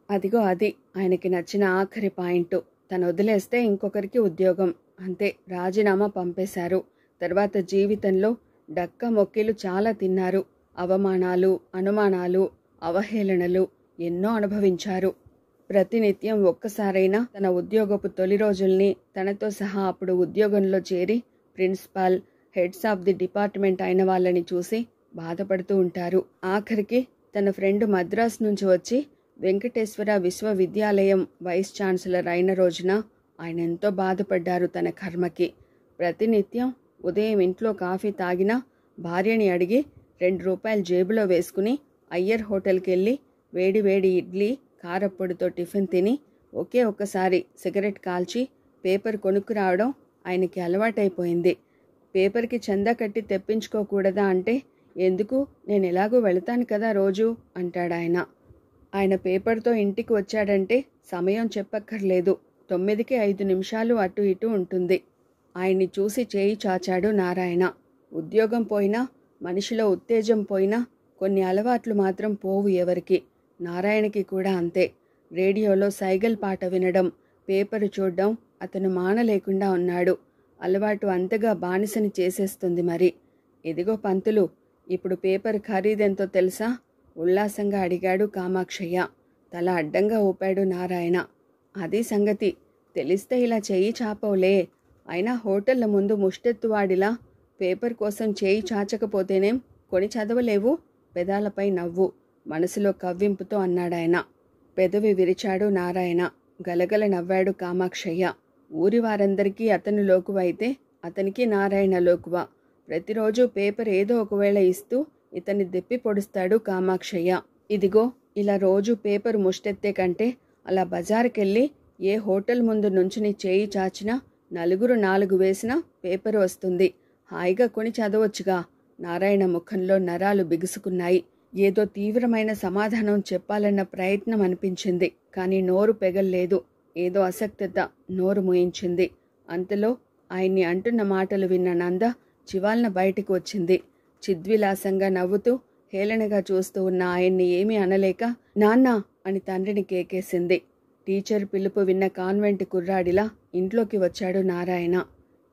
అదిగో అది ఆయనకి నచ్చిన ఆఖరి పాయింట్. తను వదిలేస్తే ఇంకొకరికి ఉద్యోగం. అంతే, రాజీనామా పంపేశారు. తర్వాత జీవితంలో డక్క మొక్కిలు చాలా తిన్నారు. అవమానాలు, అనుమానాలు, అవహేళనలు ఎన్నో అనుభవించారు. ప్రతినిత్యం ఒక్కసారైనా తన ఉద్యోగపు తొలి రోజుల్ని తనతో సహా అప్పుడు ఉద్యోగంలో చేరి principal, heads of the department అయిన వాళ్ళని చూసి బాధపడుతూ ఉంటారు. ఆఖరికి తన ఫ్రెండ్ మద్రాస్ నుంచి వచ్చి వెంకటేశ్వర విశ్వవిద్యాలయం వైస్ ఛాన్సలర్ అయిన రోజున ఆయన ఎంతో బాధపడ్డారు తన కర్మకి. ప్రతినిత్యం ఉదయం ఇంట్లో కాఫీ తాగినా భార్యని అడిగి 2 రూపాయలు జేబులో వేసుకుని అయ్యర్ హోటల్కి వెళ్ళి వేడి వేడి ఇడ్లీ, కారప్పొడితో టిఫిన్ తిని ఒకే ఒక్కసారి సిగరెట్ కాల్చి పేపర్ కొనుక్కు రావడం ఆయనకి అలవాటైపోయింది. పేపర్కి చందా కట్టి తెప్పించుకోకూడదా అంటే, ఎందుకు, నేను ఎలాగూ వెళతాను కదా రోజు అంటాడాయన. ఆయన పేపర్తో ఇంటికి వచ్చాడంటే సమయం చెప్పక్కర్లేదు, 9కి 5 నిమిషాలు అటు ఇటు ఉంటుంది. ఆయన్ని చూసి చేయి చాచాడు నారాయణ. ఉద్యోగం పోయినా, మనిషిలో ఉత్తేజం పోయినా కొన్ని అలవాట్లు మాత్రం పోవు ఎవరికి. నారాయణకి కూడా అంతే. రేడియోలో సైగల్ పాట వినడం, పేపరు చూడడం అతను మానలేకుండా ఉన్నాడు. అలవాటు అంతగా బానిసని చేసేస్తుంది మరి. ఇదిగో పంతులు, ఇప్పుడు పేపర్ ఖరీదెంతో తెలుసా? ఉల్లాసంగా అడిగాడు కామాక్షయ్య. తల అడ్డంగా ఊపాడు నారాయణ. అది సంగతి. తెలిస్తే ఇలా చెయ్యి చాపవులే. అయినా హోటళ్ల ముందు ముష్టెత్తువాడిలా పేపర్ కోసం చేయి చాచకపోతేనేం కొని చదవలేవు? పెదాలపై నవ్వు, మనసులో కవ్వింపుతో అన్నాడాయన. పెదవి విరిచాడు నారాయణ. గలగల నవ్వాడు కామాక్షయ్య. ఊరి వారందరికీ అతను లోకువైతే అతనికి నారాయణ లోకువ. ప్రతిరోజు పేపర్ ఏదో ఒకవేళ ఇస్తూ ఇతన్ని దెప్పి పొడుస్తాడు కామాక్షయ్య. ఇదిగో ఇలా రోజు పేపర్ ముష్టెత్తే కంటే అలా బజారుకెళ్ళి ఏ హోటల్ ముందు నుంచుని చేయి చాచినా 4 వేసినా పేపరు వస్తుంది. హాయిగా కొని చదవచ్చుగా. నారాయణ ముఖంలో నరాలు బిగుసుకున్నాయి. ఏదో తీవ్రమైన సమాధానం చెప్పాలన్న ప్రయత్నం అనిపించింది. కానీ నోరు పెగల్లేదు. ఏదో అసక్తత నోరు మూయించింది. అంతలో ఆయన్ని అంటున్న మాటలు విన్న నంద చివాల్న బయటికి వచ్చింది. చిద్విలాసంగా నవ్వుతూ హేళనగా చూస్తూ ఉన్న ఆయన్ని ఏమీ అనలేక నాన్న అని తండ్రిని కేకేసింది. టీచర్ పిలుపు విన్న కాన్వెంట్ కుర్రాడిలా ఇంట్లోకి వచ్చాడు నారాయణ.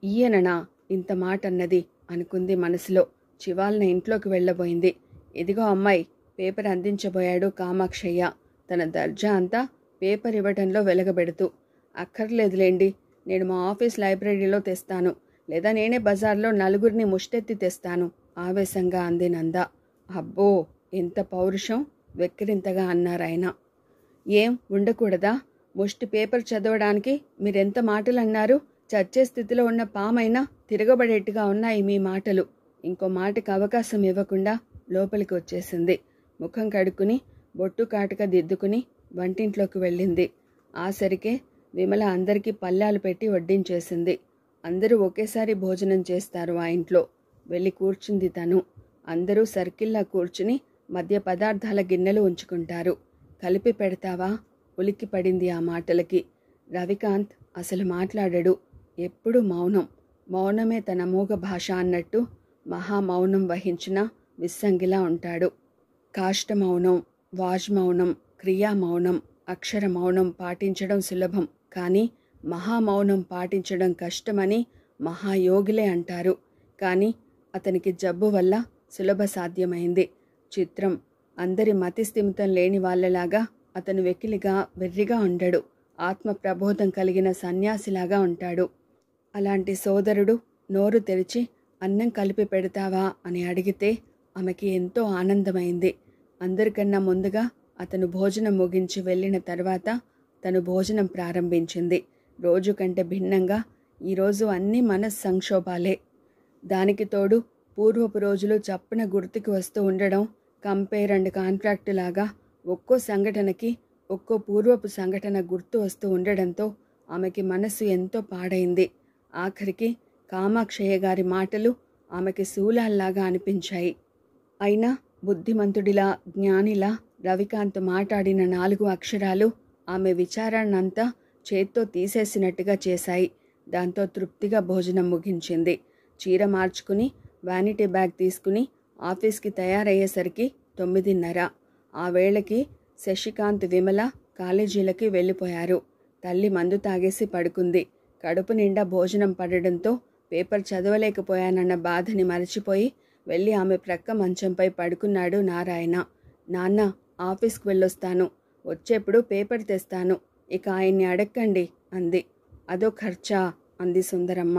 ఈయననా ఇంత మాట అన్నది అనుకుంది మనసులో. చివాల్న ఇంట్లోకి వెళ్ళబోయింది. ఇదిగో అమ్మాయి, పేపర్ అందించబోయాడు కామాక్షయ్య, తన దర్జా అంతా పేపర్ ఇవ్వటంలో వెలగబెడుతూ. అక్కర్లేదులేండి, నేను మా ఆఫీస్ లైబ్రరీలో తెస్తాను, లేదా నేనే బజార్లో 4 ముష్టెత్తి తెస్తాను ఆవేశంగా అంది నంద. అబ్బో, ఎంత పౌరుషం! వెక్కిరింతగా అన్నారాయన. ఏం ఉండకూడదా? ముష్టి పేపర్ చదవడానికి మీరెంత మాటలు అన్నారు? చచ్చే స్థితిలో ఉన్న పామైనా తిరగబడేట్టుగా ఉన్నాయి మీ మాటలు. ఇంకో మాటకి అవకాశం ఇవ్వకుండా లోపలికి వచ్చేసింది. ముఖం కడుక్కుని బొట్టు కాటుక దిద్దుకుని వంటింట్లోకి వెళ్ళింది. ఆసరికే విమల అందరికీ పళ్ళాలు పెట్టి వడ్డించేసింది. అందరూ ఒకేసారి భోజనం చేస్తారు ఆ ఇంట్లో. వెళ్ళి కూర్చుంది తను. అందరూ సర్కిల్లా కూర్చుని మధ్య పదార్థాల గిన్నెలు ఉంచుకుంటారు. కలిపి పెడతావా? ఉలిక్కి పడింది ఆ మాటలకి. రవికాంత్ అసలు మాట్లాడడు. ఎప్పుడూ మౌనం. మౌనమే తన మూగ భాష అన్నట్టు మహామౌనం వహించిన విస్సంగిలా ఉంటాడు. కాష్ట మౌనం, వాజ్ మౌనం, క్రియా మౌనం, అక్షర మౌనం పాటించడం సులభం, కానీ మహామౌనం పాటించడం కష్టమని మహాయోగులే అంటారు. కానీ అతనికి జబ్బు వల్ల సులభ సాధ్యమైంది. చిత్రం, అందరి మతిస్థిమితం లేని వాళ్ళలాగా అతను వెకిలిగా వెర్రిగా ఉండడు. ఆత్మ ప్రబోధం కలిగిన సన్యాసిలాగా ఉంటాడు. అలాంటి సోదరుడు నోరు తెరిచి అన్నం కలిపి పెడతావా అని అడిగితే ఆమెకి ఎంతో ఆనందమైంది. అందరికన్నా ముందుగా అతను భోజనం ముగించి వెళ్ళిన తర్వాత తను భోజనం ప్రారంభించింది. రోజు కంటే భిన్నంగా ఈరోజు అన్నీ మనస్సంక్షోభాలే. దానికి తోడు పూర్వపు రోజులు చప్పున గుర్తుకు వస్తూ ఉండడం, కంపేర్ అండ్ కాంట్రాక్ట్ లాగా ఒక్కో సంఘటనకి ఒక్కో పూర్వపు సంఘటన గుర్తు వస్తూ ఉండడంతో ఆమెకి మనస్సు ఎంతో పాడైంది. ఆఖరికి కామాక్షయ్య గారి మాటలు ఆమెకి శూలాల్లాగా అనిపించాయి. అయినా బుద్ధిమంతుడిలా, జ్ఞానిలా రవికాంత్ మాట్లాడిన 4 అక్షరాలు ఆమె విచారాన్నంతా చేత్తో తీసేసినట్టుగా చేశాయి. దాంతో తృప్తిగా భోజనం ముగించింది. చీర మార్చుకుని వ్యానిటీ బ్యాగ్ తీసుకుని ఆఫీస్కి తయారయ్యేసరికి 9:30. ఆ వేళకి శశికాంత్, విమల కాలేజీలకి వెళ్ళిపోయారు. తల్లి మందు తాగేసి పడుకుంది. కడుపు నిండా భోజనం పడడంతో పేపర్ చదవలేకపోయానన్న బాధని మరచిపోయి వెళ్ళి ఆమె ప్రక్క మంచంపై పడుకున్నాడు నారాయణ. నాన్న, ఆఫీస్కి వెళ్ళొస్తాను, వచ్చేప్పుడు పేపర్ తెస్తాను, ఇక ఆయన్ని అడక్కండి అంది. అదో ఖర్చా అంది సుందరమ్మ.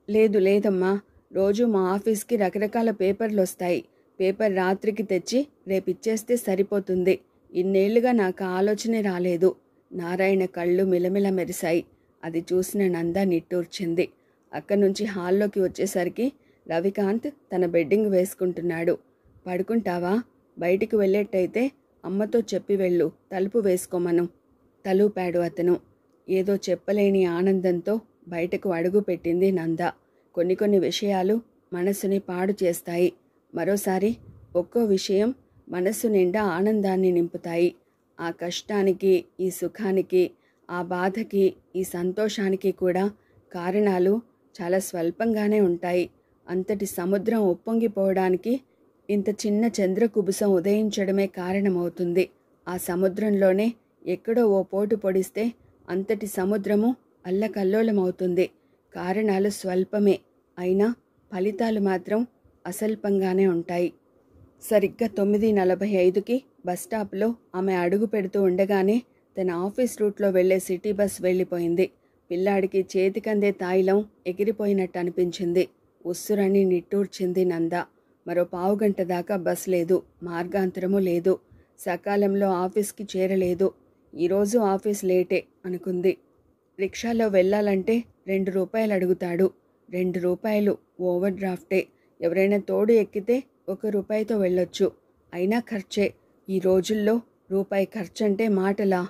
లేదు లేదమ్మా, రోజు మా ఆఫీస్కి రకరకాల పేపర్లు వస్తాయి. పేపర్ రాత్రికి తెచ్చి రేపిచ్చేస్తే సరిపోతుంది. ఇన్నేళ్లుగా నాకు ఆలోచనే రాలేదు. నారాయణ కళ్ళు మిలమిల మెరిశాయి. అది చూసిన నంద నిట్టూర్చింది. అక్కడి నుంచి హాల్లోకి వచ్చేసరికి రవికాంత్ తన బెడ్డింగ్ వేసుకుంటున్నాడు. పడుకుంటావా? బయటికి వెళ్ళేట్టయితే అమ్మతో చెప్పి వెళ్ళు, తలుపు వేసుకోమను తలూపాడు అతను. ఏదో చెప్పలేని ఆనందంతో బయటకు అడుగు పెట్టింది నంద. కొన్ని విషయాలు మనసుని పాడు చేస్తాయి. మరోసారి ఒక్కో విషయం మనస్సు నిండా ఆనందాన్ని నింపుతాయి. ఆ కష్టానికి, ఈ సుఖానికి, ఆ బాధకి, ఈ సంతోషానికి కూడా కారణాలు చాలా స్వల్పంగానే ఉంటాయి. అంతటి సముద్రం ఉప్పొంగిపోవడానికి ఇంత చిన్న చంద్రకుబుసం ఉదయించడమే కారణమవుతుంది. ఆ సముద్రంలోనే ఎక్కడో ఓ పోటు పొడిస్తే అంతటి సముద్రము అల్లకల్లోలమవుతుంది. కారణాలు స్వల్పమే అయినా ఫలితాలు మాత్రం అసల్పంగానే ఉంటాయి. సరిగ్గా 9:45కి బస్టాప్లో ఆమె అడుగు పెడుతూ ఉండగానే తన ఆఫీస్ రూట్లో వెళ్లే సిటీ బస్ వెళ్ళిపోయింది. పిల్లాడికి చేతికందే తాయిలం ఎగిరిపోయినట్టు అనిపించింది. ఉస్సురని నిట్టూర్చింది నంద. మరో పావుగంట దాకా బస్ లేదు, మార్గాంతరము లేదు. సకాలంలో ఆఫీస్కి చేరలేదు. ఈరోజు ఆఫీస్ లేటే అనుకుంది. రిక్షాలో వెళ్ళాలంటే 2 రూపాయలు అడుగుతాడు. 2 రూపాయలు ఓవర్ డ్రాఫ్టే. ఎవరైనా తోడు ఎక్కితే 1 రూపాయితో వెళ్ళొచ్చు. అయినా ఖర్చే. ఈ రోజుల్లో రూపాయి ఖర్చంటే మాటలా?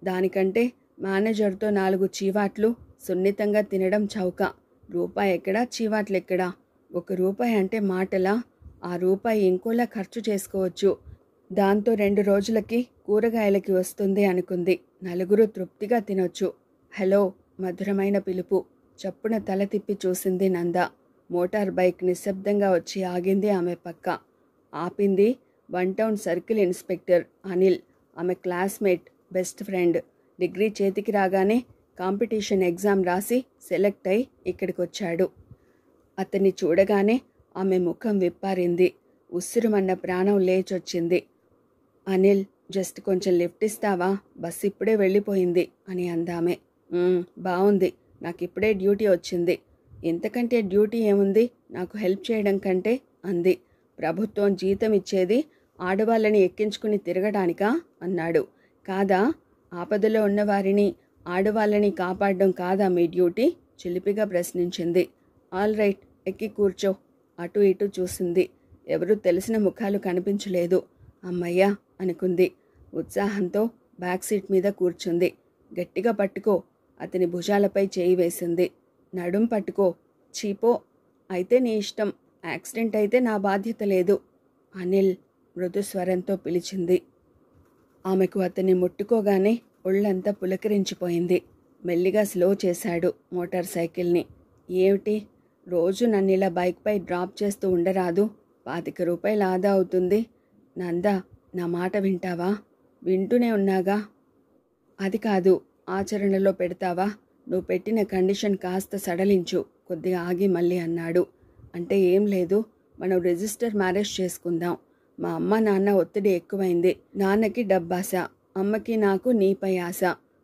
దానికంటే మేనేజర్తో 4 చీవాట్లు సున్నితంగా తినడం చౌక. రూపాయి ఎక్కడా, చీవాట్లెక్కడా? 1 రూపాయి అంటే మాటలా? ఆ రూపాయి ఇంకోలా ఖర్చు చేసుకోవచ్చు. దాంతో 2 రోజులకి కూరగాయలకి వస్తుంది అనుకుంది. 4 తృప్తిగా తినొచ్చు. హలో, మధురమైన పిలుపు. చప్పున తల తిప్పి చూసింది నంద. మోటార్ బైక్ నిశ్శబ్దంగా వచ్చి ఆగింది ఆమె పక్క. ఆపింది 1 టౌన్ సర్కిల్ ఇన్స్పెక్టర్ అనిల్. ఆమె క్లాస్మేట్, బెస్ట్ ఫ్రెండ్. డిగ్రీ చేతికి రాగానే కాంపిటీషన్ ఎగ్జామ్ రాసి సెలెక్ట్ అయి ఇక్కడికొచ్చాడు. అతన్ని చూడగానే ఆమె ముఖం విప్పారింది. ఉస్సురుమన్న ప్రాణం లేచొచ్చింది. అనిల్, జస్ట్ కొంచెం లిఫ్ట్ ఇస్తావా? బస్సు ఇప్పుడే వెళ్ళిపోయింది అని అందామె. బాగుంది, నాకిప్పుడే డ్యూటీ వచ్చింది. ఇంతకంటే డ్యూటీ ఏముంది నాకు హెల్ప్ చేయడం కంటే అంది. ప్రభుత్వం జీతం ఇచ్చేది ఆడవాళ్ళని ఎక్కించుకుని తిరగడానికా అన్నాడు. కాదా? ఆపదలో ఉన్నవారిని, ఆడవాళ్ళని కాపాడడం కాదా మీ డ్యూటీ? చిలిపిగా ప్రశ్నించింది. ఆల్ రైట్, ఎక్కి కూర్చో. అటు ఇటు చూసింది. ఎవరూ తెలిసిన ముఖాలు కనిపించలేదు. అమ్మయ్యా అనుకుంది. ఉత్సాహంతో బ్యాక్ సీట్ మీద కూర్చుంది. గట్టిగా పట్టుకో. అతని భుజాలపై చేయి వేసింది. నడుం పట్టుకో. చీపో. అయితే నీ ఇష్టం. యాక్సిడెంట్ అయితే నా బాధ్యత లేదు. అనిల్ మృదుస్వరంతో పిలిచింది. ఆమెకు అతన్ని ముట్టుకోగానే ఒళ్ళంతా పులకరించిపోయింది. మెల్లిగా స్లో చేశాడు మోటార్ సైకిల్ని. ఏమిటి, రోజు నన్నిలా బైక్పై డ్రాప్ చేస్తూ ఉండరాదు? 25 రూపాయలు ఆదా అవుతుంది. నందా, నా మాట వింటావా? వింటూనే ఉన్నాగా. అది కాదు, ఆచరణలో పెడతావా? నువ్వు పెట్టిన కండిషన్ కాస్త సడలించు. కొద్దిగా ఆగి మళ్ళీ అన్నాడు. అంటే ఏం లేదు, మనం రిజిస్టర్ మ్యారేజ్ చేసుకుందాం. మా అమ్మ నాన్న ఒత్తిడి ఎక్కువైంది. నాన్నకి డబ్బాస, అమ్మకి నాకు నీపై ఆశ.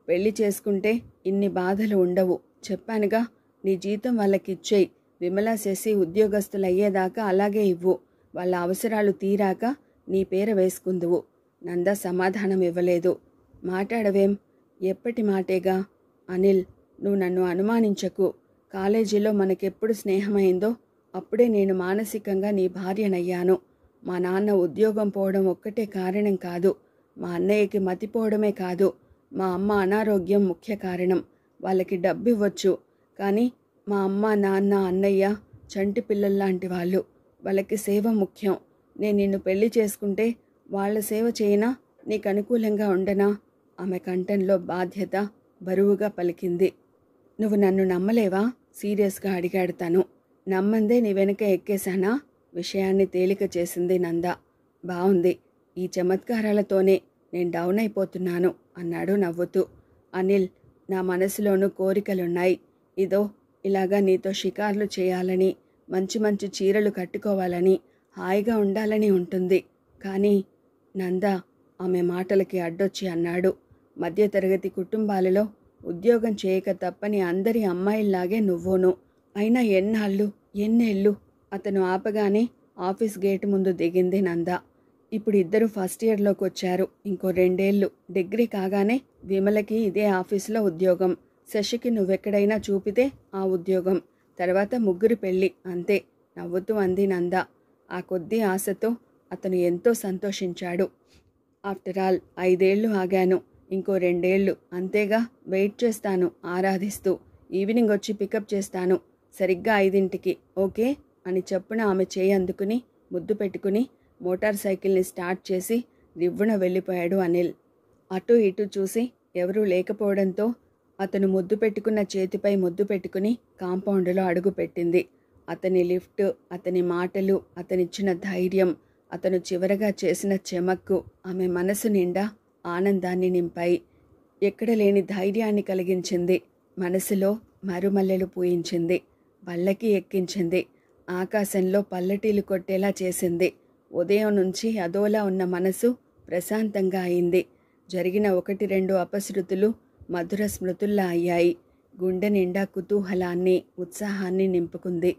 పెళ్లి చేసుకుంటే ఇన్ని బాధలు ఉండవు. చెప్పానుగా, నీ జీతం వాళ్ళకిచ్చేయి. విమలా శశి ఉద్యోగస్తులయ్యేదాకా అలాగే ఇవ్వు. వాళ్ళ అవసరాలు తీరాక నీ పేర వేసుకుందువు. నంద సమాధానం ఇవ్వలేదు. మాట్లాడవేం? ఎప్పటి మాటేగా. అనిల్, నువ్వు నన్ను అనుమానించకు. కాలేజీలో మనకెప్పుడు స్నేహమైందో అప్పుడే నేను మానసికంగా నీ భార్యనయ్యాను. మా నాన్న ఉద్యోగం పోవడం ఒక్కటే కారణం కాదు. మా అన్నయ్యకి మతిపోవడమే కాదు. మా అమ్మ అనారోగ్యం ముఖ్య కారణం. వాళ్ళకి డబ్బివ్వచ్చు, కానీ మా అమ్మ నాన్న అన్నయ్య చంటి పిల్లల్లాంటి వాళ్ళు. వాళ్ళకి సేవ ముఖ్యం. నేను నిన్ను పెళ్లి చేసుకుంటే వాళ్ళ సేవ చేయనా? నీకు అనుకూలంగా ఉండనా? ఆమె కంఠంలో బాధ్యత బరువుగా పలికింది. నువ్వు నన్ను నమ్మలేవా? సీరియస్గా అడిగాడు తను. నమ్మందే నీ వెనుక ఎక్కేశానా? విషయాన్ని తేలిక చేసింది నంద. బావుంది, ఈ చమత్కారాలతోనే నేను డౌన్ అయిపోతున్నాను అన్నాడు నవ్వుతూ. అనిల్, నా మనసులోనూ కోరికలున్నాయి. ఇదో ఇలాగా నీతో షికార్లు చేయాలని, మంచి మంచి చీరలు కట్టుకోవాలని, హాయిగా ఉండాలని ఉంటుంది. కానీ నంద ఆమె మాటలకి అడ్డొచ్చి అన్నాడు. మధ్యతరగతి కుటుంబాలలో ఉద్యోగం చేయక తప్పని అందరి అమ్మాయిల్లాగే నువ్వును. అయినా ఎన్నేళ్ళు? అతను ఆపగానే ఆఫీస్ గేటు ముందు దిగింది నంద. ఇప్పుడు ఇద్దరు ఫస్ట్ ఇయర్లోకి వచ్చారు. ఇంకో 2 ఏళ్ళు డిగ్రీ కాగానే విమలకి ఇదే ఆఫీసులో ఉద్యోగం. శశికి నువ్వెక్కడైనా చూపితే ఆ ఉద్యోగం. తర్వాత ముగ్గురు పెళ్ళి, అంతే నవ్వుతూ అంది నంద. ఆ కొద్ది ఆశతో అతను ఎంతో సంతోషించాడు. ఆఫ్టర్ ఆల్ 5 ఏళ్ళు ఆగాను, ఇంకో 2 ఏళ్ళు అంతేగా, వెయిట్ చేస్తాను ఆరాధిస్తూ. ఈవినింగ్ వచ్చి పికప్ చేస్తాను సరిగ్గా 5ంటికి, ఓకే అని చెప్పున ఆమె చేయి అందుకుని ముద్దు పెట్టుకుని మోటార్ సైకిల్ని స్టార్ట్ చేసి రివ్వున వెళ్ళిపోయాడు అనిల్. అటు ఇటు చూసి ఎవరూ లేకపోవడంతో అతను ముద్దు పెట్టుకున్న చేతిపై ముద్దు పెట్టుకుని కాంపౌండ్లో అడుగు పెట్టింది. అతని లిఫ్ట్, అతని మాటలు, అతనిచ్చిన ధైర్యం, అతను చివరగా చేసిన చెమక్కు ఆమె మనసు నిండా ఆనందాన్ని నింపాయి. ఎక్కడ లేని ధైర్యాన్ని కలిగించింది. మనసులో మరుమల్లెలు పూయించింది. పల్లకి ఎక్కించింది. ఆకాశంలో పల్లటీలు కొట్టేలా చేసింది. ఉదయం నుంచి అదోలా ఉన్న మనసు ప్రశాంతంగా అయింది. జరిగిన 1-2 అపశృతులు మధుర స్మృతుల్లా అయ్యాయి. గుండె నిండా కుతూహలాన్ని, ఉత్సాహాన్ని నింపుకుంది.